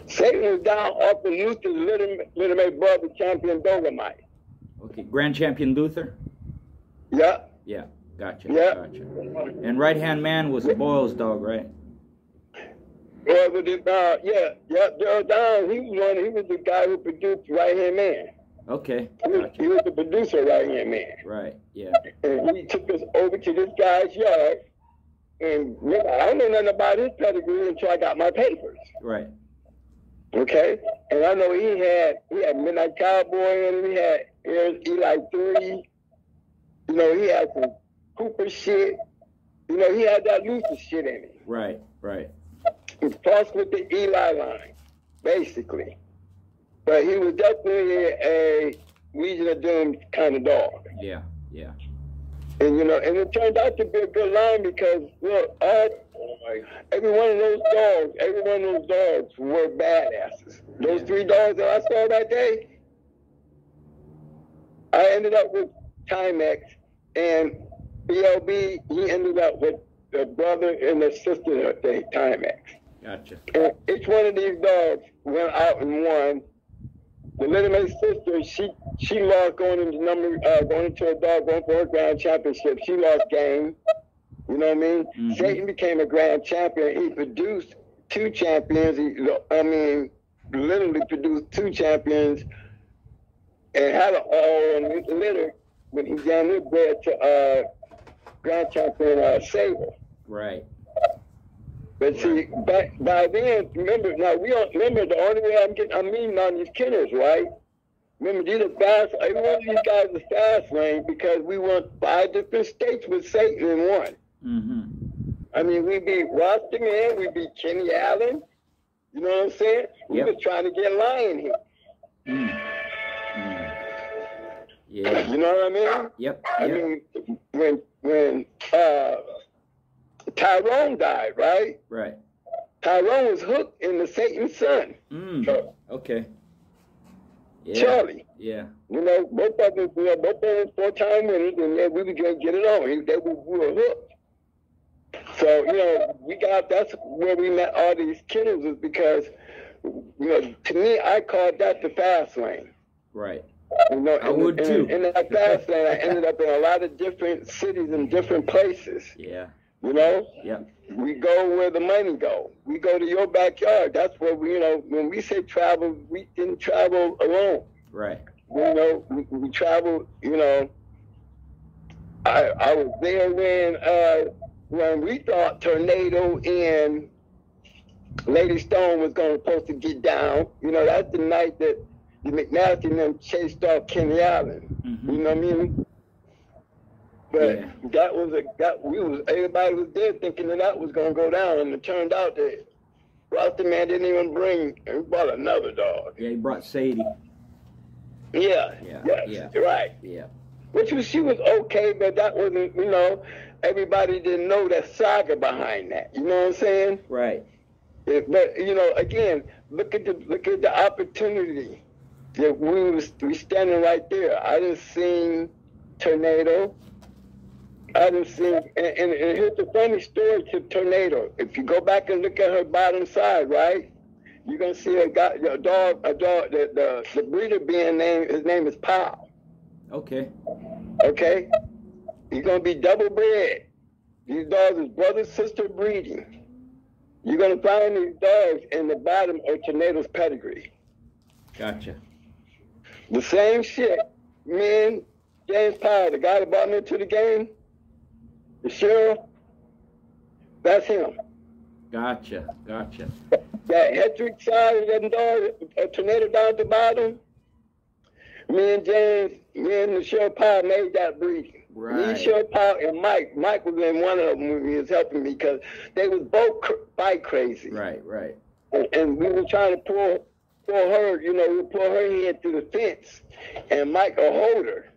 Satan was down off of Luther's Little May brother, Champion Dolomite. Okay, Grand Champion Luther? Yeah. Yeah, gotcha. Yeah. Gotcha. And Right Hand Man was Boyle's dog, right? Yeah, Down, he was the guy who produced Right Hand Man. Okay. He was the producer of Right Hand Man. Right, yeah. And he took us over to this guy's yard. And I don't know nothing about his pedigree until I got my papers. Right. Okay? And I know he had Midnight Cowboy and he had Eli 3. You know, he had some Cooper shit. You know, he had that Luther shit in him. Right, right. He crossed with the Eli line, basically. But he was definitely a Legion of Doom kind of dog. Yeah, yeah. And, you know, and it turned out to be a good line because, look, every one of those dogs were badasses. Those 3 dogs that I saw that day, I ended up with Timex, and BLB, he ended up with the brother and the sister at the Timex. Gotcha. And each one of these dogs went out and won. The Little May sister, she lost going into a dog going for her grand championship. She lost game. You know what I mean? Mm-hmm. Satan became a grand champion. He produced 2 champions. Literally produced 2 champions and had an all in his litter when he got his bred to grand champion Sabre. Right. But see, by then, remember the only way I'm meeting on these kennels, right? Remember, these are fast, every one of these guys is fast lane because we went 5 different states with Satan in one. Mm-hmm. I mean, we beat Rusty Man, we beat Kenny Allen, you know what I'm saying? We was trying to get Lion here. Mm. Yeah. You know what I mean? Yep. I mean, when Tyrone died, right? Right. Tyrone was hooked in the Satan's son. Okay. Yeah. Charlie. Yeah. You know, both of them 4-time winners, and then we were going to get it on. We were hooked. So, you know, that's where we met all these kennels is because, you know, to me, I called that the fast lane. Right. You know, I would too. In that fast lane, I ended up in a lot of different cities and different places. Yeah. You know? Yeah. We go where the money go. We go to your backyard. That's where we, you know, when we say travel, we didn't travel alone. Right. You know, we traveled, you know. I was there when we thought Tornado and Lady Stone was supposed to get down. You know, that's the night that the McNasty and them chased off Kenny Allen. Mm-hmm. You know what I mean? But everybody was there thinking that was going to go down, and it turned out that Roster man didn't even bring, he brought another dog. Yeah, he brought Sadie. Yeah, right. Yeah. She was okay, but that wasn't, you know, everybody didn't know that saga behind that. You know what I'm saying? Right. But you know, again, look at the opportunity that we standing right there. I didn't see Tornado. I didn't see, and here's the funny story to Tornado. If you go back and look at her bottom side, right, you're gonna see a dog. The breeder being named. His name is Pal. Okay. Okay. He's gonna be double bred. These dogs is brother sister breeding. You're gonna find these dogs in the bottom of Tornado's pedigree. Gotcha. The same shit. Me and James Powell, the guy that brought me to the game, the sheriff, that's him. Gotcha. That Hedrick side of that dog, a Tornado down at the bottom, me and the sheriff Powell made that breeding. Right. Me, Sheriff Powell, and Mike. Mike was in one of them when he was helping me because they was both fight crazy. Right. And we were trying to pull her, you know, we pull her head through the fence, and Mike will hold her.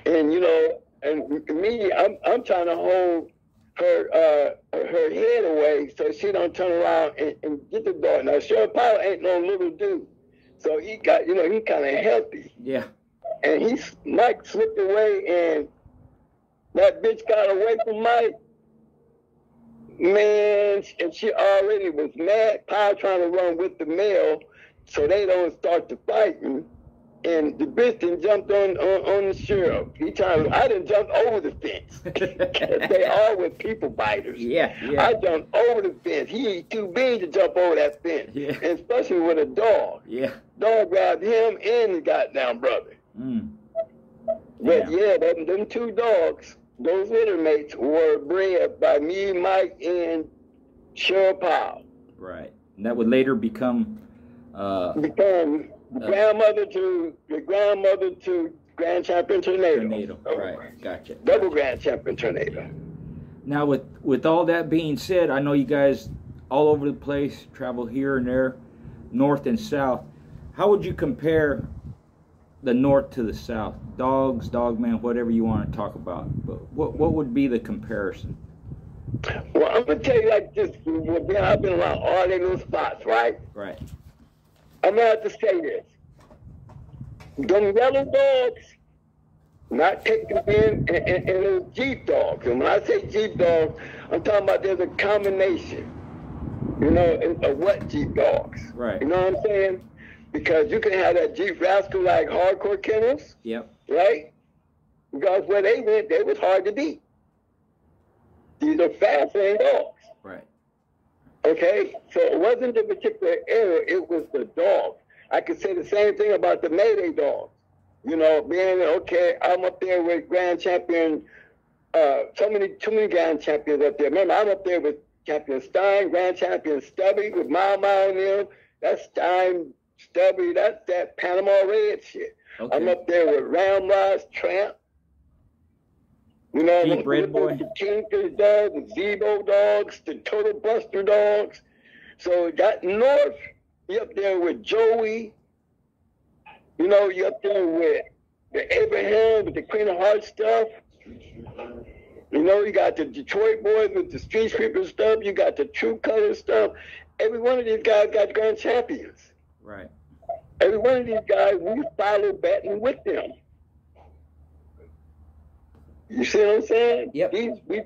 And you know, and me, I'm trying to hold her head away so she don't turn around and get the dog. Now Sheriff Powell ain't no little dude, so he got, you know, he kind of healthy. Yeah. And Mike slipped away, and that bitch got away from Mike. Man, and she already was mad. Powell trying to run with the male so they don't start to fighting. And the bitch done jumped on the sheriff. I done jumped over the fence. They all were people biters. Yeah. I jumped over the fence. He ain't too big to jump over that fence. Yeah. And especially with a dog. Yeah. Dog grabbed him and the goddamn brother. But yeah, them two dogs, those litter mates, were bred by me, Mike, and Sheriff Powell. Right. And that would later become grandmother to Grand Champion Tornado. Right. Gotcha. Double Grand Champion Tornado. Now, with all that being said, I know you guys all over the place, travel here and there, north and south. How would you compare the north to the south? Dogs, dogman, whatever you want to talk about. But what would be the comparison? Well, I'm going to tell you like this. I've been around all their little spots, right? Right. I'm going to have to say this. Them yellow dogs, not taking them in, and those Jeep dogs. And when I say Jeep dogs, I'm talking about there's a combination, you know, of what Jeep dogs. Right. You know what I'm saying? Because you can have that Jeep rascal like hardcore kennels. Yep. Right? Because where they went, they was hard to beat. These are fast lane dogs. Right. Okay? So it wasn't the particular error, it was the dog. I could say the same thing about the Mayday dogs. You know, being, okay, I'm up there with Grand Champion, too many Grand Champions up there. Remember, I'm up there with Champion Stein, Grand Champion Stubby, with Mile and them. That's Stein, Stubby, that's that Panama Red shit. Okay. I'm up there with Ramrod's Tramp. You know, Deep Red Boy. The Kingfish dogs, the Zebo dogs, the Total Buster dogs. So that north, you up there with Joey. You know, you up there with the Abraham, with the Queen of Hearts stuff. You know, you got the Detroit boys with the Street Sweeper stuff. You got the True Color stuff. Every one of these guys got Grand Champions. Right. Every one of these guys, we follow betting with them. You see what I'm saying? Yep.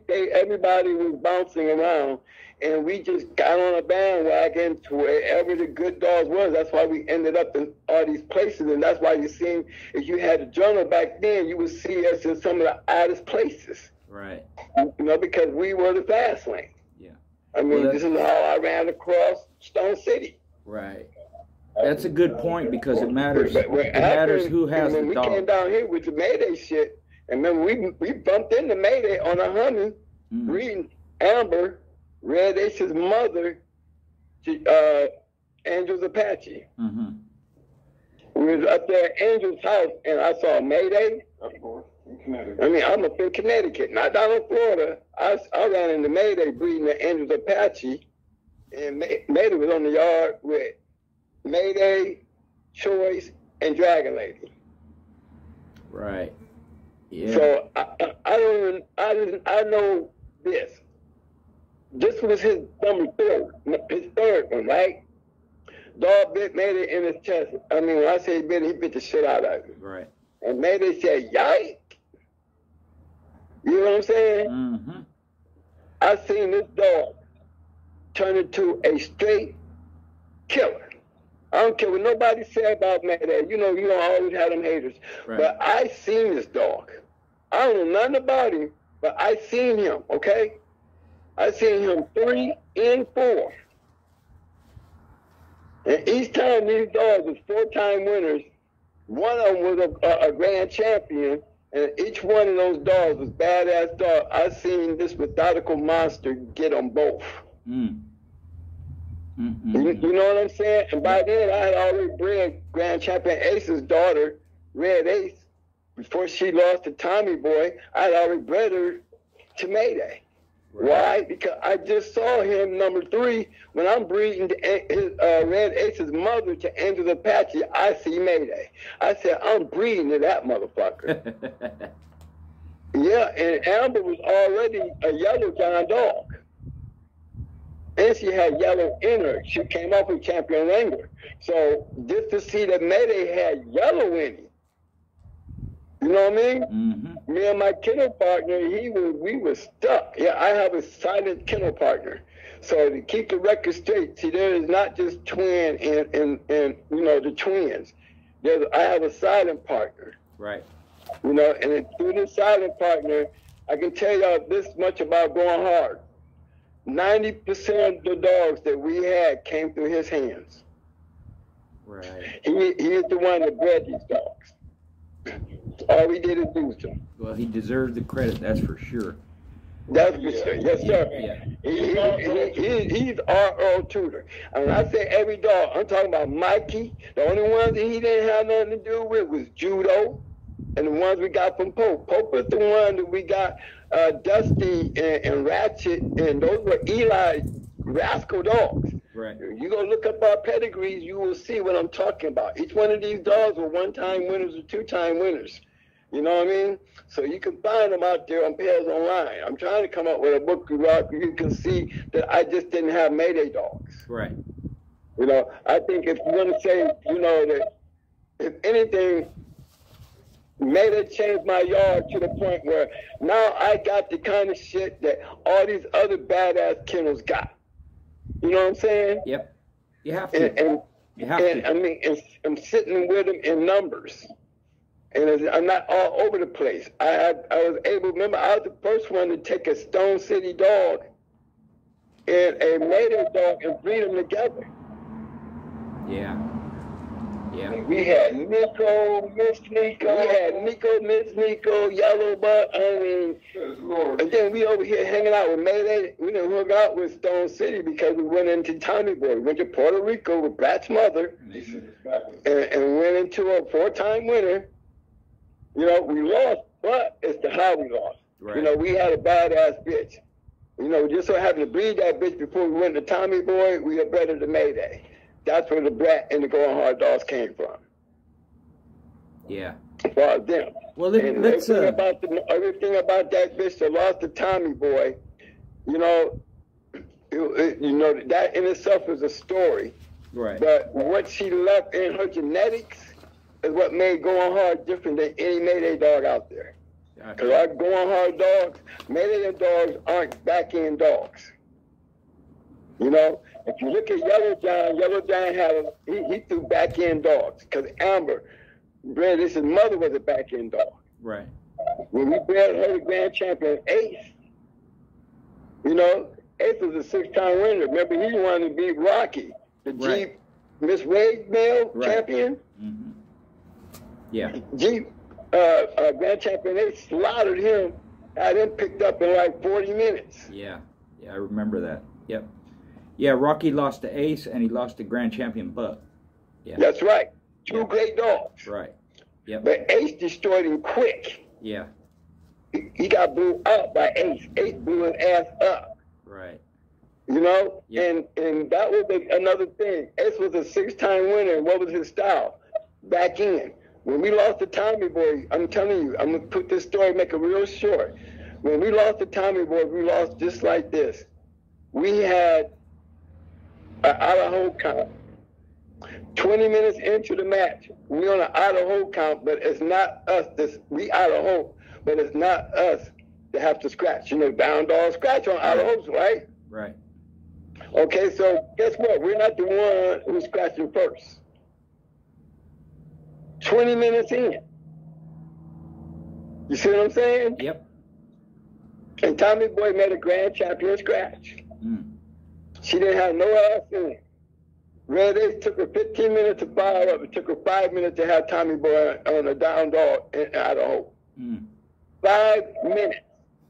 Everybody was bouncing around, and we just got on a bandwagon to wherever the good dogs was. That's why we ended up in all these places, and that's why you see, if you had a journal back then, you would see us in some of the oddest places. Right. You know, because we were the fast lane. Yeah. I mean, this is how I ran across Stone City. Right. That's a good point because it matters. It matters who has the dog. We came down here with the Mayday shit, and then we bumped into Mayday on a honey, reading Amber, Red Ace's mother, Angel's Apache. Mm-hmm. We was up there at Angel's house, and I saw Mayday. Of course. I mean, I'm up in Connecticut, not down in Florida. I ran into Mayday breeding the Angel's Apache. And Mayday was on the yard with Mayday, Choice, and Dragon Lady. Right. Yeah. So I know this. This was his his third one, right? Dog bit Mayday in his chest. I mean, when I say he bit the shit out of him. Right. And Mayday said, "Yike." You know what I'm saying? Mm-hmm. I seen this dog turn into a straight killer. I don't care what nobody say about Mayday. You don't always have them haters. Right. But I seen this dog. I don't know nothing about him, but I seen him, okay? I seen him 3 and 4. And each time these dogs was 4-time winners, one of them was a grand champion, and each one of those dogs was badass dogs. I seen this methodical monster get them both. Mm. You know what I'm saying? And by then, I had already bred Grand Champion Ace's daughter, Red Ace. Before she lost to Tommy Boy, I had already bred her to Mayday. Right. Why? Because I just saw him, number 3, when I'm breeding his, Red Ace's mother to Angel Apache, I see Mayday. I said, I'm breeding to that motherfucker. Yeah, and Amber was already a yellow giant dog. And she had yellow in her. She came off with Champion Wrangler. So just to see that Mayday had yellow in him, you know what I mean? Mm-hmm. Me and my kennel partner, we were stuck. Yeah, I have a silent kennel partner. So to keep the record straight, see, there is not just twin and the twins. I have a silent partner. Right. And through this silent partner, I can tell y'all this much about going hard. 90% of the dogs that we had came through his hands. Right. He is the one that bred these dogs. All we did is do them. Well, he deserves the credit, that's for sure. That's for sure. Yes, sir. Yeah. He's our Earl Tudor. And when I say every dog, I'm talking about Mikey. The only ones that he didn't have nothing to do with was Judo and the ones we got from Pope. Pope was the one that we got Dusty and Ratchet, and those were Eli rascal dogs. Right. You go look up our pedigrees, you will see what I'm talking about. Each one of these dogs were 1-time winners or 2-time winners. You know what I mean? So you can find them out there on Pales Online. I'm trying to come up with a book where you can see that I just didn't have Mayday dogs. Right. I think if you want to say, that if anything, Mayday changed my yard to the point where now I got the kind of shit that all these other badass kennels got. You know what I'm saying? Yep. You have to. I mean, I'm sitting with them in numbers. And I'm not all over the place. I was able, remember, I was the first one to take a Stone City dog and a Mayday dog and breed them together. Yeah. Yeah. We had Nico, Miss Nico, Yellow Buck, and then we over here hanging out with Mayday. We didn't hook out with Stone City because we went into Tommy Boy. We went to Puerto Rico with Brat's mother and went into a 4-time winner. We lost, but it's the how we lost. Right. We had a badass bitch. Just so happened to breed that bitch before we went to Tommy Boy, we got better than Mayday. That's where the Brat and the Going Hard dogs came from. Yeah. As far as them. Well, let's everything about that bitch that lost to Tommy Boy, that in itself is a story. Right. But what she left in her genetics is what made Going Hard different than any Mayday dog out there. Because our Going Hard dogs, Mayday dogs aren't back-end dogs. If you look at Yellow Giant he threw back-end dogs. Because Amber, his mother was a back-end dog. Right. When we bred her the Grand Champion Ace, Ace was a 6-time winner. Remember, he wanted to beat Rocky, the Jeep Miss Wade male champion. Mm-hmm. Yeah. Jeep Grand Champion Ace slaughtered him, had him picked up in like 40 minutes. Yeah. Yeah, I remember that. Yep. Yeah, Rocky lost to Ace, and he lost to Grand Champion Buck. Yeah. That's right. Two great dogs. Right. Yep. But Ace destroyed him quick. Yeah. He got blew up by Ace. Ace blew his ass up. Right. You know, Yep. and that was another thing. Ace was a 6-time winner. And what was his style? Back in. When we lost to Tommy Boy, I'm telling you, I'm gonna put this story, make it real short. When we lost to Tommy Boy, we lost just like this. We had an out-of-hold count. 20 minutes into the match, we on an out-of-hold count, but it's not us. We out-of-hold, but it's not us that have to scratch. You know, down dog scratch on out-of-holds, right? Right. Okay, so guess what? We're not the one who's scratching first. 20 minutes in. You see what I'm saying? Yep. And Tommy Boy made a grand champion scratch. Mm. She didn't have no ass in it. Red Ace took her 15 minutes to fire up. It took her 5 minutes to have Tommy Boy on a down dog and out of hole. 5 minutes.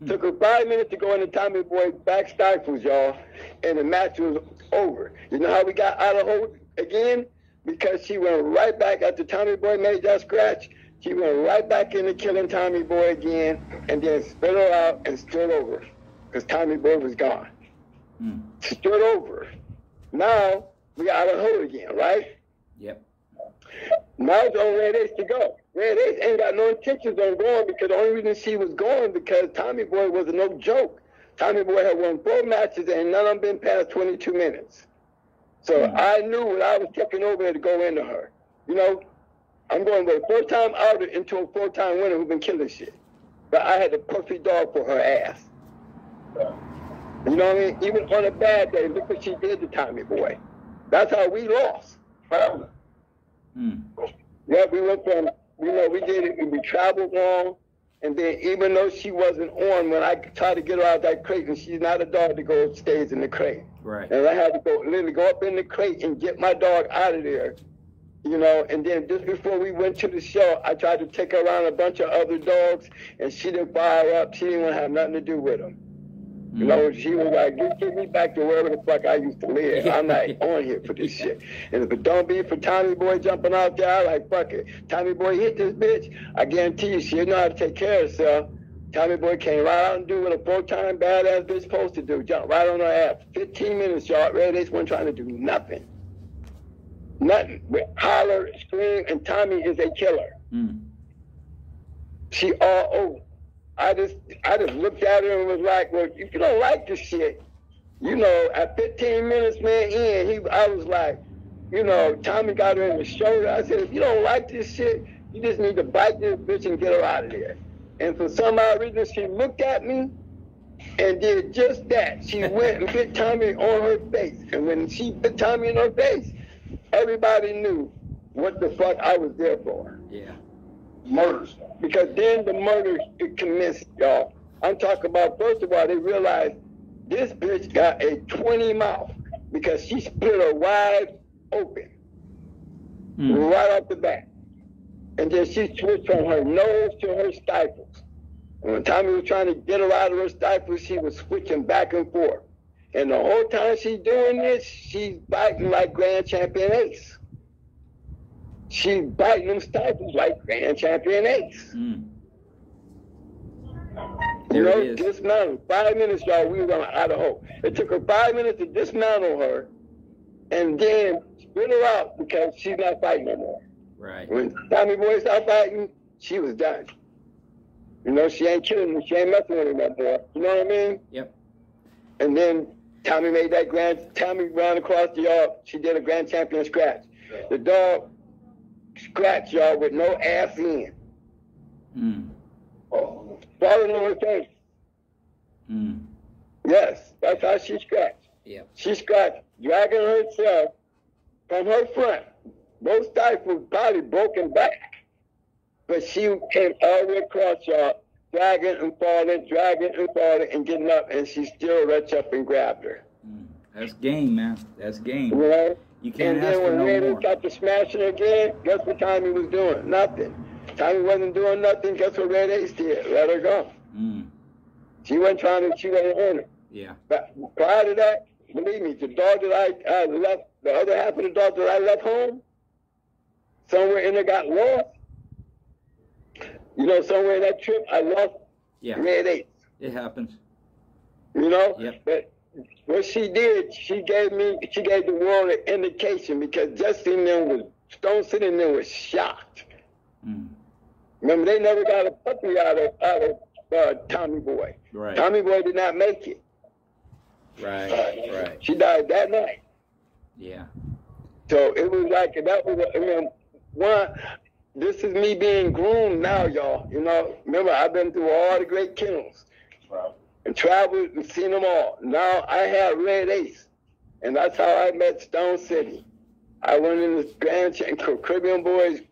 Took her 5 minutes to go into Tommy Boy's back stifles, y'all, and the match was over. You know how we got out of hold again? Because she went right back after Tommy Boy made that scratch. She went right back into killing Tommy Boy again, and then spit her out and stood over, because Tommy Boy was gone. Stood over. Now we out of hold again, right? Yep. Now it's on Red Ace to go. Red Ace ain't got no intentions on going, because the only reason she was going because Tommy Boy was no joke. Tommy Boy had won 4 matches and none of them been past 22 minutes. So I knew when I was taking over there to go into her. You know, I'm going with a 4-time outer into a 4-time winner who's been killing shit. But I had the perfect dog for her ass. You know what I mean? Even on a bad day, look what she did to Tommy Boy. That's how we lost. Yeah, we went from, you know, we did it, we traveled long, and then even though she wasn't on, when I tried to get her out of that crate, and she's not a dog to go stays in the crate. Right. And I had to literally go up in the crate and get my dog out of there, you know, and then just before we went to the show, I tried to take her around a bunch of other dogs, and she didn't fire up. She didn't want to have nothing to do with them. You know, she was like, get me back to wherever the fuck I used to live. I'm not on here for this shit. And if it don't be for Tommy Boy jumping out there, I like, fuck it. Tommy Boy hit this bitch, I guarantee you she'll know how to take care of herself. Tommy Boy came right out and do what a 4-time badass bitch supposed to do. Jump right on her ass. 15 minutes, y'all. Red Ace wasn't trying to do nothing. Nothing. We holler, scream, and Tommy is a killer. She all over. I just looked at her and was like, well, if you don't like this shit, you know, at 15 minutes, man, I was like, you know, Tommy got her in the shoulder. I said, if you don't like this shit, you just need to bite this bitch and get her out of there. And for some odd reason, she looked at me and did just that. She went and hit Tommy on her face. And when she hit Tommy in her face, everybody knew what the fuck I was there for. Yeah. Murders. Because then the murder commenced, y'all. I'm talking about, first of all, they realized this bitch got a 20 mouth because she split her wide open right off the bat. And then she switched from her nose to her stifles. And when Tommy was trying to get her out of her stifles, she was switching back and forth. And the whole time she's doing this, she's biting like Grand Champion Ace. She's biting them stifles like Grand Champion Ace. You know, dismantle. 5 minutes, y'all, we were out of hope. It took her 5 minutes to dismantle her and then spit her out because she's not fighting no more. Right. When Tommy Boy stopped fighting, she was done. You know, she ain't killing me. She ain't messing with him no more. You know what I mean? Yep. And then Tommy made that Tommy ran across the yard. She did a Grand Champion scratch. The dog scratch, y'all, with no ass in. Falling on her face. Yes, that's how she scratched. Yep. She scratched, dragging herself from her front. Both stifles, body broken back. But she came all the way across, y'all, dragging and falling, and getting up, and she still reached up and grabbed her. That's game, man. That's game. You know? You can't and ask then for when no Randy more. got to smashing again, guess what Tommy was doing? Nothing. Tommy wasn't doing nothing. Guess what Red Ace did? Let her go. She wasn't trying to, she wasn't on her. Yeah. But prior to that, believe me, the dog that I left, the other half of the dog that I left home, somewhere in there got lost. You know, somewhere in that trip, I lost Red Ace. It happens. You know? Yep. But what she did, she gave the world an indication because Jesse and them was, Stone City and them was shocked. Mm. Remember, they never got a puppy out of Tommy Boy. Right. Tommy Boy did not make it. Right. She died that night. Yeah. So it was like, that was, I mean, this is me being groomed now, y'all. You know, remember, I've been through all the great kennels. Wow. And traveled and seen them all. Now I have Red Ace. And that's how I met Stone City. I went in the Grand Caribbean Boys,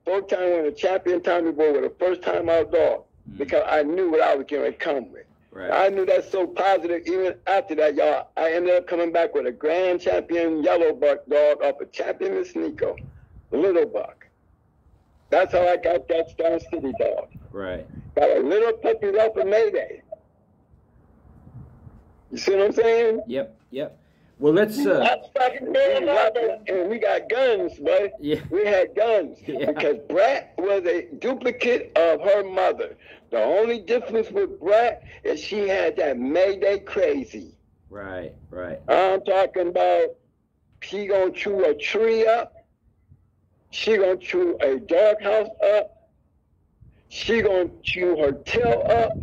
4-time winning champion Tommy Boy with a first-time outdoor because I knew what I was going to come with. Right. I knew that's so positive. Even after that, y'all, I ended up coming back with a grand champion yellow buck dog off a champion Miss Nico, little buck. That's how I got that Stone City dog. Right. Got a little puppy off of Mayday. You see what I'm saying? Yep. Well, let's. And we got guns, boy. Yeah. We had guns because Brat was a duplicate of her mother. The only difference with Brat is she had that Mayday crazy. Right. I'm talking about she gonna chew a tree up. She gonna chew a doghouse up. She gonna chew her tail up.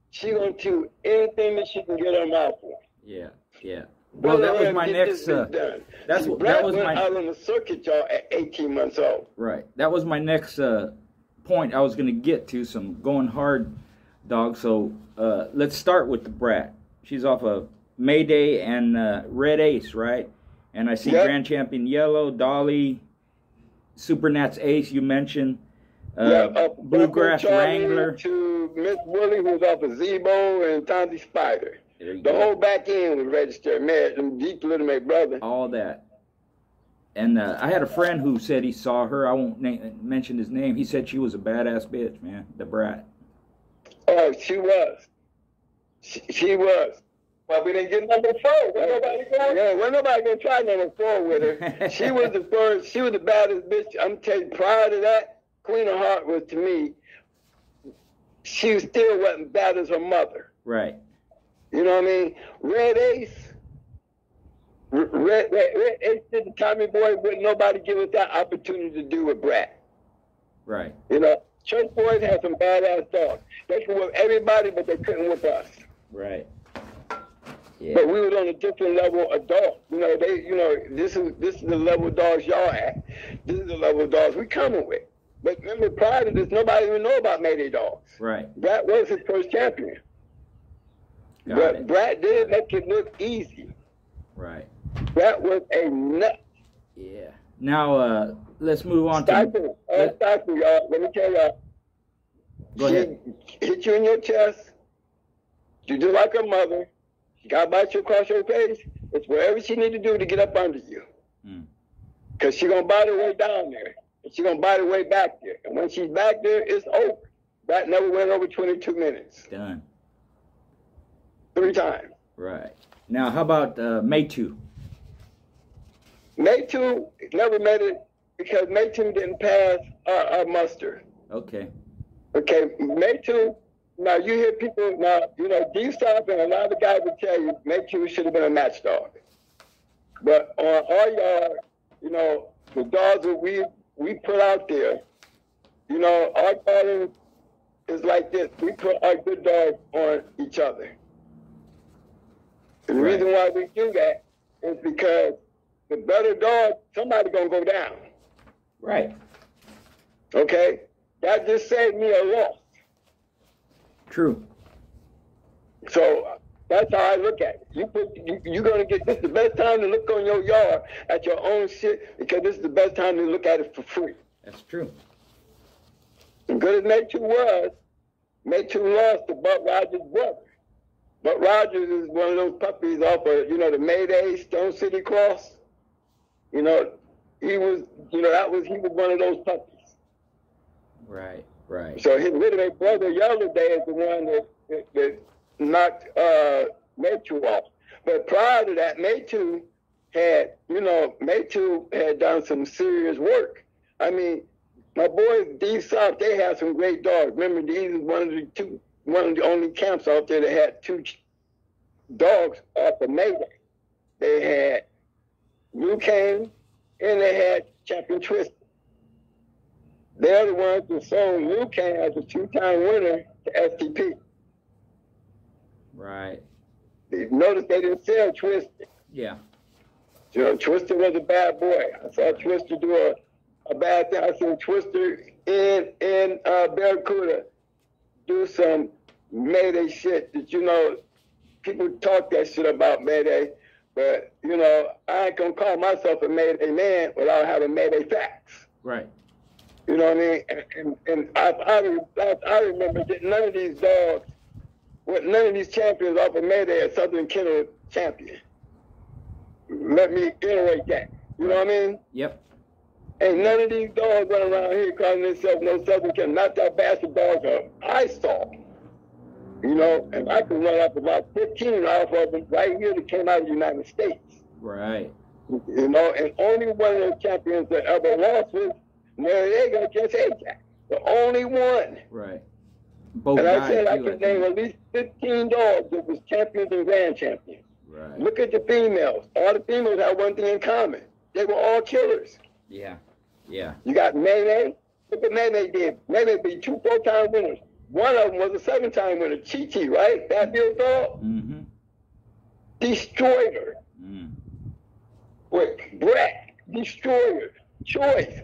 She gonna chew anything that she can get her mouth for. Yeah. Well, that was my next. That was my. Out on the circuit, y'all, at 18 months old. Right. That was my next point. I was going to get to some going hard dogs. So let's start with the Brat. She's off of Mayday and Red Ace, right? And I see Grand Champion Yellow, Dolly, Supernats Ace. You mentioned Bluegrass Wrangler. To Miss Willie, who's off of Zebo, and Tommy Spider. The whole back end was registered. Man, deep little my brother. All that. And I had a friend who said he saw her. I won't mention his name. He said she was a badass bitch, man. The Brat. Oh, she was. She was. Well, we didn't get number 4. Wasn't nobody gonna try number 4 with her. She was the first. She was the baddest bitch. I'm telling you, prior to that, Queen of Heart was to me. She still wasn't bad as her mother. Right. You know what I mean? Red Ace. Red Ace did the Tommy Boy, wouldn't nobody give us that opportunity to do with Brat. Right. You know, Church Boys had some badass dogs. They could whip everybody, but they couldn't whip us. Right. Yeah. But we was on a different level of dogs. You know, this is the level of dogs y'all at. This is the level of dogs we coming with. But remember, prior to this, nobody even know about Mayday dogs. Right. Brat was his first champion. But Brat did make it look easy. Right. Brat was a nut. Yeah. Now, let's move on to... y'all. Let me tell y'all. Go ahead. She hit you in your chest. You do like her mother. She got to bite you across your face. It's whatever she need to do to get up under you. Because she's going to bite her way down there. And she's going to bite her way back there. And when she's back there, it's over. Brat never went over 22 minutes. Done. 3 times. Right. Now, how about Maytu? Maytu never made it because Maytu didn't pass our muster. Okay. Maytu, now you hear people, D-Stop and a lot of guys will tell you Maytu should have been a match dog. But on our yard, the dogs that we put out there, our pattern is like this. We put our good dogs on each other. The reason why we do that is because the better dog, somebody gonna go down. Right. Okay? That just saved me a loss. True. So that's how I look at it. You're gonna get this is the best time to look on your yard at your own shit because this is the best time to look at it for free. That's true. As good as Maytu was, Maytu lost to Buck Rogers' brother. But Rogers is one of those puppies off of, the Mayday, Stone City Cross. He was one of those puppies. Right. So his little brother, Yellow Day, is the one that knocked Maytu off. But prior to that, Maytu had done some serious work. I mean, my boys, Deep South, they have some great dogs. Remember, these is one of the only camps out there that had 2 dogs off of Mayday. They had Luke Kane and they had Champion Twister. They're the ones who sold Luke Kane as a 2-time winner to STP. Right. Notice they didn't sell Twister. Yeah. You know, Twister was a bad boy. I saw Twister do a bad thing. I seen Twister in Barracuda do some Mayday shit that, you know, people talk that shit about Mayday, but, you know, I ain't gonna call myself a Mayday man without having Mayday facts. Right. You know what I mean? And I remember that none of these dogs, none of these champions off of Mayday are Southern Kennel champion. Let me iterate that. You know what I mean? Yep. Ain't none of these dogs running around here calling themselves no Southern Kennel. Not that bastard dogs I saw. You know, and I can run up about 15 off of them right here that came out of the United States. Right. You know, and only one of those champions that ever lost was Noriega against Ajax. The only one. Right. Both and I said too, I could name at least 15 dogs that was champions and grand champions. Right. Look at the females. All the females had one thing in common. They were all killers. Yeah. Yeah. You got Nene. Look what Nene did. Nene beat 2 4-time winners. One of them was a 7-time winner, Chi-Chi, right? That Bill dog? Mm-hmm. Destroyed her. Mm. With Brett, destroyed her. Choice,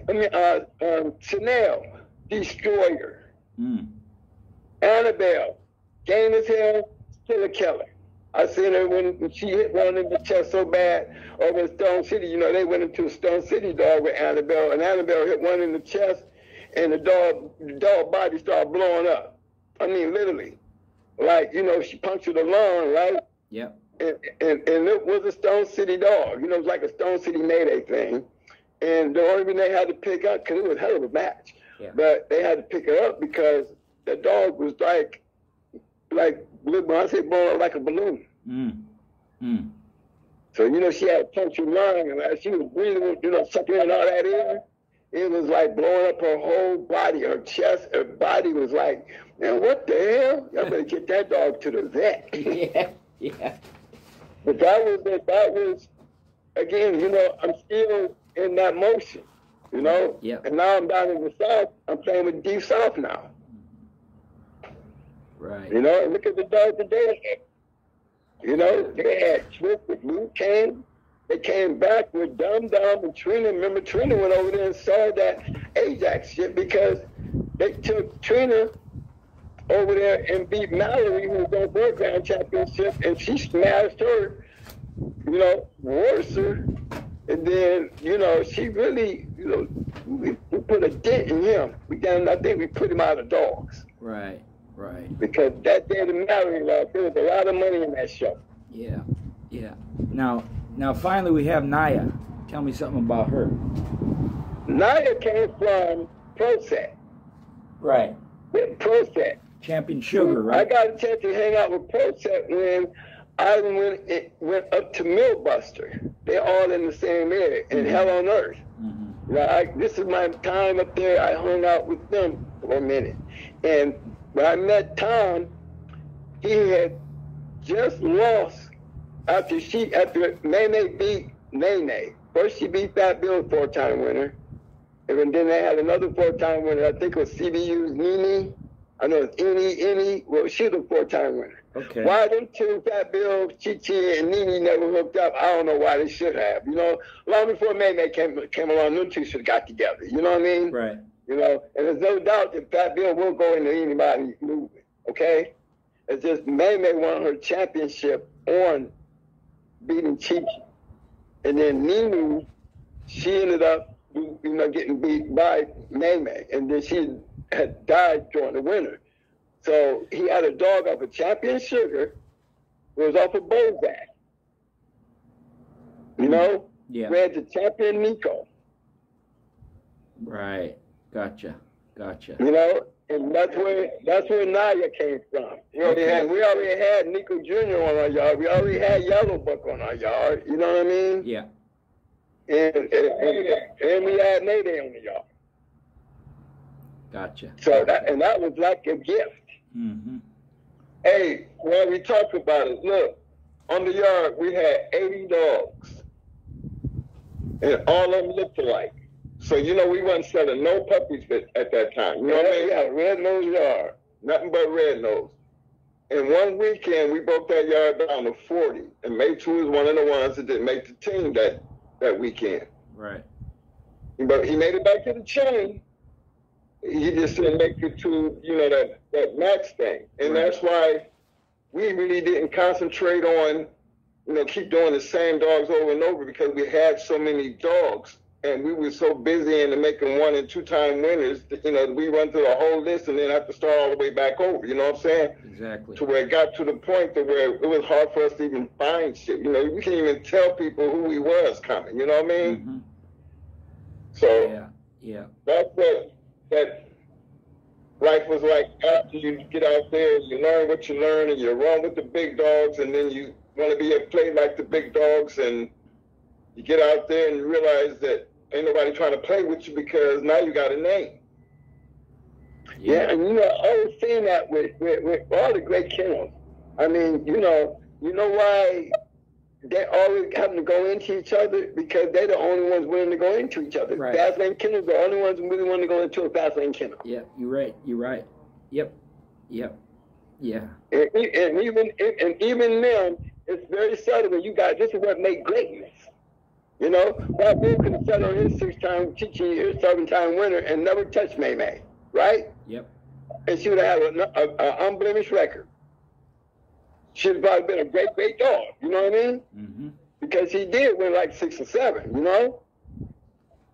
Chanel, destroyed her. Mm. Annabelle, game as hell, still a killer. I seen her when she hit one in the chest so bad over in Stone City. You know, they went into a Stone City dog with Annabelle, and Annabelle hit one in the chest, and the dog body started blowing up. I mean, literally. Like, you know, she punctured a lung, right? Yep. And it was a Stone City dog. You know, it was like a Stone City Mayday thing. And the only reason they had to pick up, because it was a hell of a match, but they had to pick her up because the dog was like when I say blowing up like a balloon. Mm. Mm. So, you know, she had a punctured lung, and as she was breathing, you know, sucking in all that air, it was like blowing up her whole body, her chest, her body was like, man, what the hell? Y'all better get that dog to the vet. Yeah, yeah. But that was, again, you know, I'm still in that motion, you know? Yeah. And now I'm down in the South, I'm playing with Deep South now. Right. You know, and look at the dogs that they had. You know, they had Twist with Luke Kane. They came back with Dum Dum and Trina. Remember, Trina went over there and saw that Ajax shit because they took Trina over there and beat Mallory, who was on her grand championship, and she smashed her, you know, worser. And then, you know, she really, you know, we put a dent in him. I think we put him out of dogs. Right, right. Because that day the Mallory lost, there was a lot of money in that show. Yeah, yeah. Now finally we have Naya. Tell me something about her. Naya came from Proset. Right. Proset. Champion Sugar, right? I got a chance to hang out with Proset when I went up to Millbuster. They're all in the same area, in Hell on Earth. Mm-hmm. You know, this is my time up there. I hung out with them for a minute. And when I met Tom, he had just lost after Nene beat Nene. First she beat Fat Bill, 4-time winner. And then they had another 4-time winner. I think it was CBU's Nene. I know it's Eni. Well, she was a 4-time winner. Okay. Why them two, Fat Bill, Chi-Chi, and Nene never hooked up, I don't know why they should have. You know, long before Nene came along, them two should have got together. You know what I mean? Right. You know, and there's no doubt that Fat Bill will go into anybody's movement, okay? It's just Nene won her championship on beating Chi-Chi. And then Nene, she ended up, you know, getting beat by Nene. And then she had died during the winter. So he had a dog off of Champion Sugar, who was off of Bozak. You know? Yeah. Ran to Champion Nico. Right. Gotcha. You know? And that's where Naya came from. You know, we already had Nico Jr. on our yard. We already had Yellow Buck on our yard. You know what I mean? Yeah. And we had Mayday on the yard. Gotcha. So that was like a gift. Mm-hmm. Hey, when we talk about it, look, on the yard, we had 80 dogs, and all of them looked alike. So, you know, we wasn't selling no puppies at that time. You know what I mean? Yeah, red nose yard. Nothing but red nose. And one weekend, we broke that yard down to 40, and Maytu was one of the ones that didn't make the team that weekend. Right. But he made it back to the chain. He just didn't make it to, you know, that max thing. And Right. that's why we really didn't concentrate on, you know, keep doing the same dogs over and over, because we had so many dogs and we were so busy into making 1- and 2-time winners that, you know, we run through the whole list and then have to start all the way back over. You know what I'm saying? Exactly. To where it got to the point to where it was hard for us to even find shit. You know, we can't even tell people who we was coming. You know what I mean? Mm-hmm. So Yeah. that's what that life was like after you get out there and you learn what you learn and you run with the big dogs, and then you want to be a play like the big dogs, and you get out there and you realize that ain't nobody trying to play with you because now you got a name. Yeah, and you know, I was saying that with all the great kennels. I mean, you know why they always having to go into each other? Because they're the only ones willing to go into each other. Right. Fast lane kennels are the only ones who really want to go into a fast lane kennel. Yeah, you're right. Yep. Yeah. And even them, it's very subtle. When you got, this is what makes greatness. You know, Bob Bill could have sat on his 6-time, teaching his 7-time winner and never touched May May, right? Yep. And she would have had an unblemished record. She'd probably been a great dog. You know what I mean? Mm-hmm. Because he did win like 6 or 7. You know,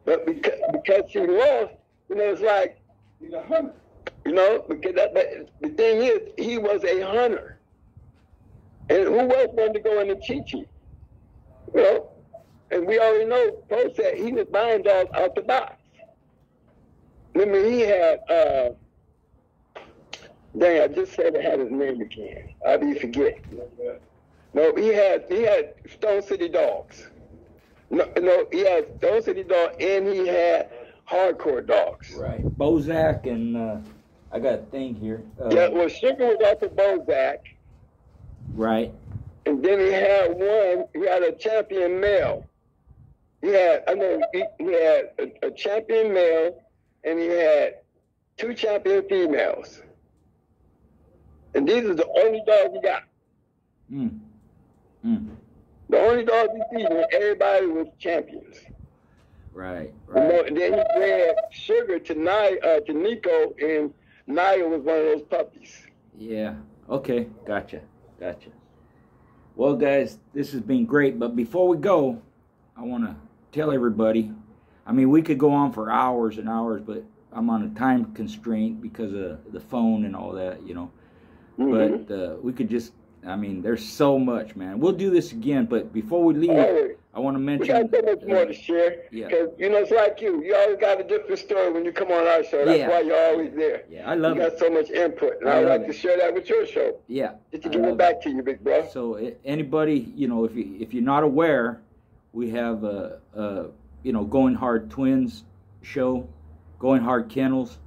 but because she lost, you know, it's like he's a hunter. You know, because the thing is, he was a hunter. And who else wanted to go in the Chi-Chi? You know, and we already know, Poe said he was buying dogs out the box. I mean, he had, dang, I just said I had his name again. How do you forget? No, he had Stone City Dogs. No, he had Stone City Dogs, and he had hardcore dogs. Right. Bozak and I got a thing here. Yeah, well, Sugar was off of Bozak. Right. And then he had a champion male. He had a champion male, and he had 2 champion females. And these are the only dogs he got. The only dogs he beat, and everybody was champions. Right. You know, and then he bred Sugar to Nico, and Naya was one of those puppies. Yeah. Okay. Gotcha. Well, guys, this has been great. But before we go, I want to tell everybody, I mean, we could go on for hours and hours, but I'm on a time constraint because of the phone and all that, you know. Mm-hmm. But we could just, I mean, there's so much, man. We'll do this again, but before we leave, I want to mention... We got so much more to share. Yeah. Because, you know, it's like you. You always got a different story when you come on our show. That's why you're always there. Yeah, I love it. You got so much input. And I'd like to share that with your show. Yeah. Just to give it back to you, big bro. So anybody, you know, if you're not aware, we have you know, Going Hard Twins show, Going Hard Kennels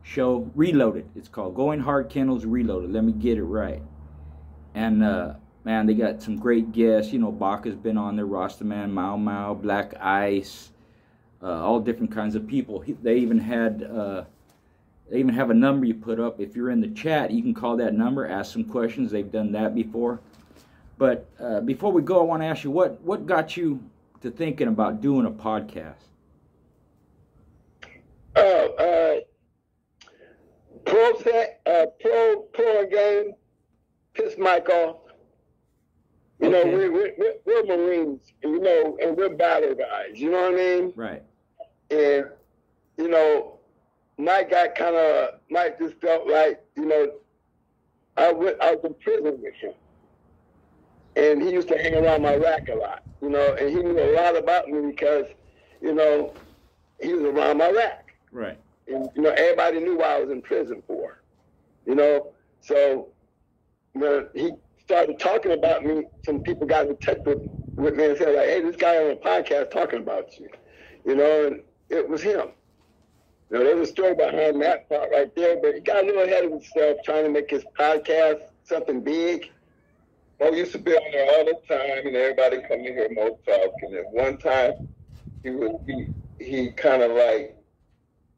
show, Reloaded. It's called Going Hard Kennels Reloaded. Let me get it right. And man, they got some great guests. You know, Baca's been on there, Rastaman, Mau Mau, Black Ice, all different kinds of people. They even have a number you put up. If you're in the chat, you can call that number, ask some questions. They've done that before. But before we go, I want to ask you, what got you to thinking about doing a podcast? Pro game, piss Mike off. You know, we're Marines, you know, and we're battle guys. You know what I mean? Right. And you know, Mike just felt like, you know, I was in prison with him, and he used to hang around my rack a lot. You know, and he knew a lot about me because, you know, he was around my rack. Right. And, you know, everybody knew what I was in prison for, you know. So when he started talking about me, some people got in touch with me and said, like, hey, this guy on a podcast talking about you, you know, and it was him. You know, there's a story behind that part right there, but he got a little ahead of himself trying to make his podcast something big. Mo used to be on there all the time, and everybody come to hear Mo talk. And at one time, he kind of like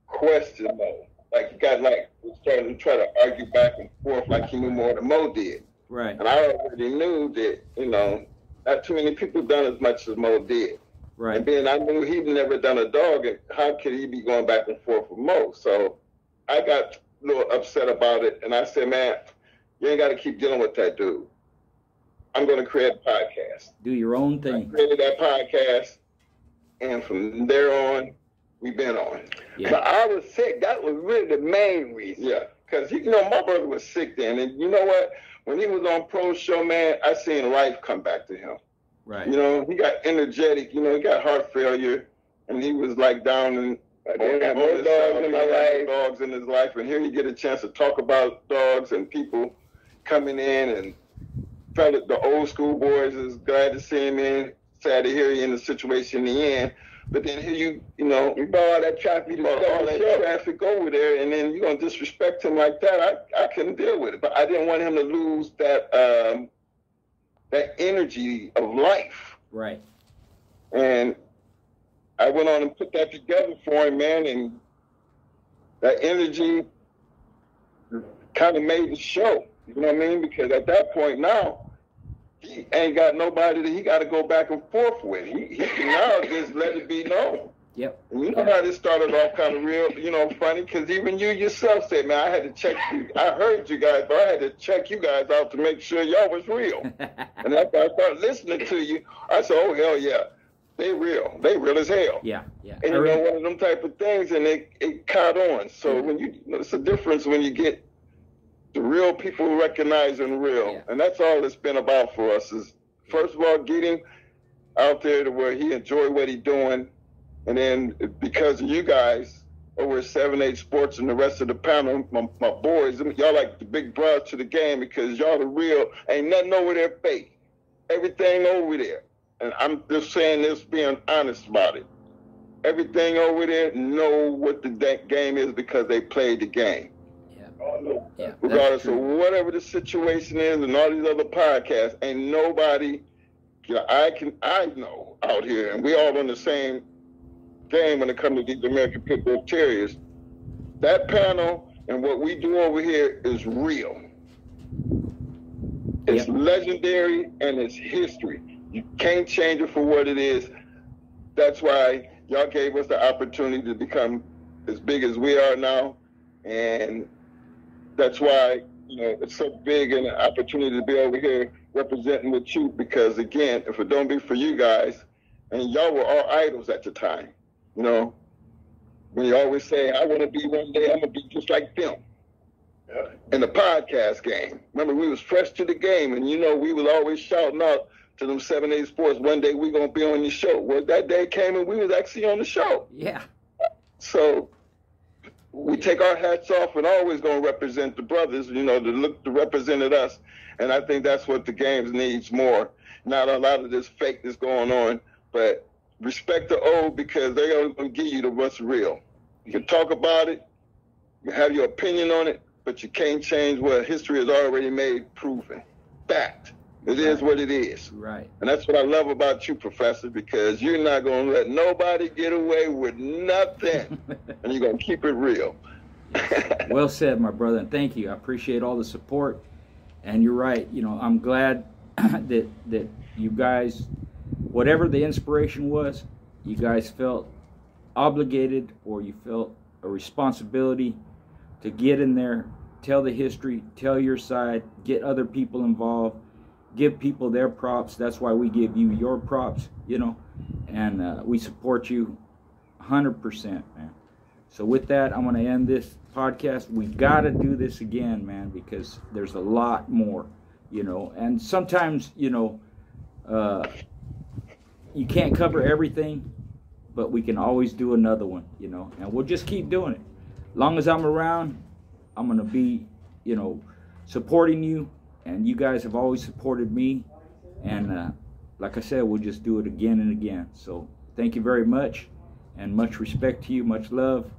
questioned Mo. Like he got like was starting to try to argue back and forth like he knew more than Mo did. Right. And I already knew that, you know, not too many people done as much as Mo did. Right. And then I knew he'd never done a dog, and how could he be going back and forth with Mo? So I got a little upset about it, and I said, man, you ain't got to keep dealing with that dude. I'm going to create a podcast. Do your own thing. I created that podcast, and from there on, we've been on. Yeah. But I was sick. That was really the main reason. Yeah, because, you know, my brother was sick then, and you know what? When he was on Pro Show, man, I seen life come back to him. Right. You know, he got energetic. You know, he got heart failure, and he was like down and dogs in his life. And here you get a chance to talk about dogs and people coming in, and felt the old Schoolboys is glad to see him in. Sad to hear you in the situation in the end. But then here you know, you brought all that traffic, traffic over there, and then you're gonna disrespect him like that. I couldn't deal with it. But I didn't want him to lose that that energy of life. Right. And I went on and put that together for him, man, and that energy kind of made the show. You know what I mean? Because at that point now, he ain't got nobody that he got to go back and forth with. He can now just let it be known. Yep. And you know how this started off kind of real, you know, funny, because even you yourself said, man, I had to check you. I heard you guys, but I had to check you guys out to make sure y'all was real. And after I started listening to you, I said, oh, hell yeah, they real. They real as hell. Yeah, yeah. And you know, one of them type of things, and it caught on. So when you know, it's a difference when you get the real people recognizing real. Yeah. And that's all it's been about for us is, first of all, getting out there to where he enjoy what he's doing. And then because of you guys over at 7-8 Sports and the rest of the panel, my boys, y'all like the big brothers to the game because y'all the real. Ain't nothing over there fake. Everything over there. And I'm just saying this, being honest about it. Everything over there know what the game is because they played the game. Yeah, regardless of whatever the situation is and all these other podcasts, ain't nobody, you know, I know out here, and we all on the same game when it comes to these American Pit Bull Terriers. That panel and what we do over here is real. It's legendary and it's history. You can't change it for what it is. That's why y'all gave us the opportunity to become as big as we are now, and that's why, you know, it's so big an opportunity to be over here representing with you, because again, if it don't be for you guys, and y'all were all idols at the time, you know, when you always say, I want to be one day, I'm going to be just like them. In the podcast game. Remember, we was fresh to the game, and you know, we was always shouting out to them 7-8 Sports, one day we going to be on your show. Well, that day came and we was actually on the show. Yeah. So we take our hats off and always going to represent the brothers, you know, to represent us. And I think that's what the games needs more. Not a lot of this fake that's going on, but respect the old, because they're going to give you the what's real. You can talk about it, you have your opinion on it, but you can't change what history has already made proven. Fact. It is what it is. Right. And that's what I love about you, Professor, because you're not going to let nobody get away with nothing. And you're going to keep it real. Well said, my brother, and thank you. I appreciate all the support. And you're right. You know, I'm glad that you guys, whatever the inspiration was, you guys felt obligated, or you felt a responsibility to get in there, tell the history, tell your side, get other people involved, give people their props. That's why we give you your props, you know, and we support you 100%, man. So with that, I'm going to end this podcast. We got to do this again, man, because there's a lot more, you know, and sometimes, you know, you can't cover everything, but we can always do another one, you know, and we'll just keep doing it. Long as I'm around, I'm going to be, you know, supporting you. And you guys have always supported me. And like I said, we'll just do it again and again. So thank you very much. And much respect to you. Much love.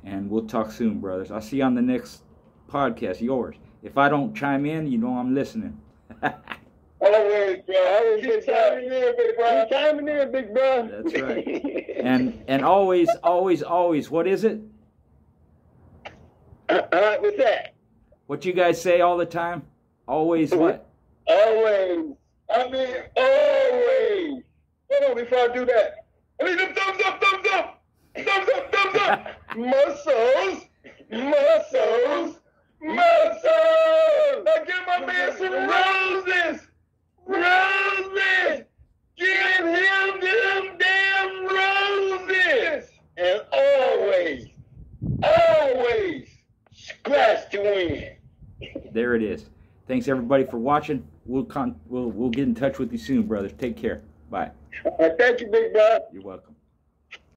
And we'll talk soon, brothers. I'll see you on the next podcast, yours. If I don't chime in, you know I'm listening. All Always, bro. Always, keep timing in, big bro. Keep timing in, big bro. That's right. And always, what is it? What's that? What you guys say all the time? Always what? Always. I mean, always. Hold on, before I do that. I need them thumbs up, thumbs up. Thumbs up, thumbs up. Muscles, muscles, muscles. Now give my man some roses. Roses. Give him them damn roses. And always, always scratch to win. There it is. Thanks everybody for watching. We'll get in touch with you soon, brothers. Take care. Bye. Thank you, big bro. You're welcome.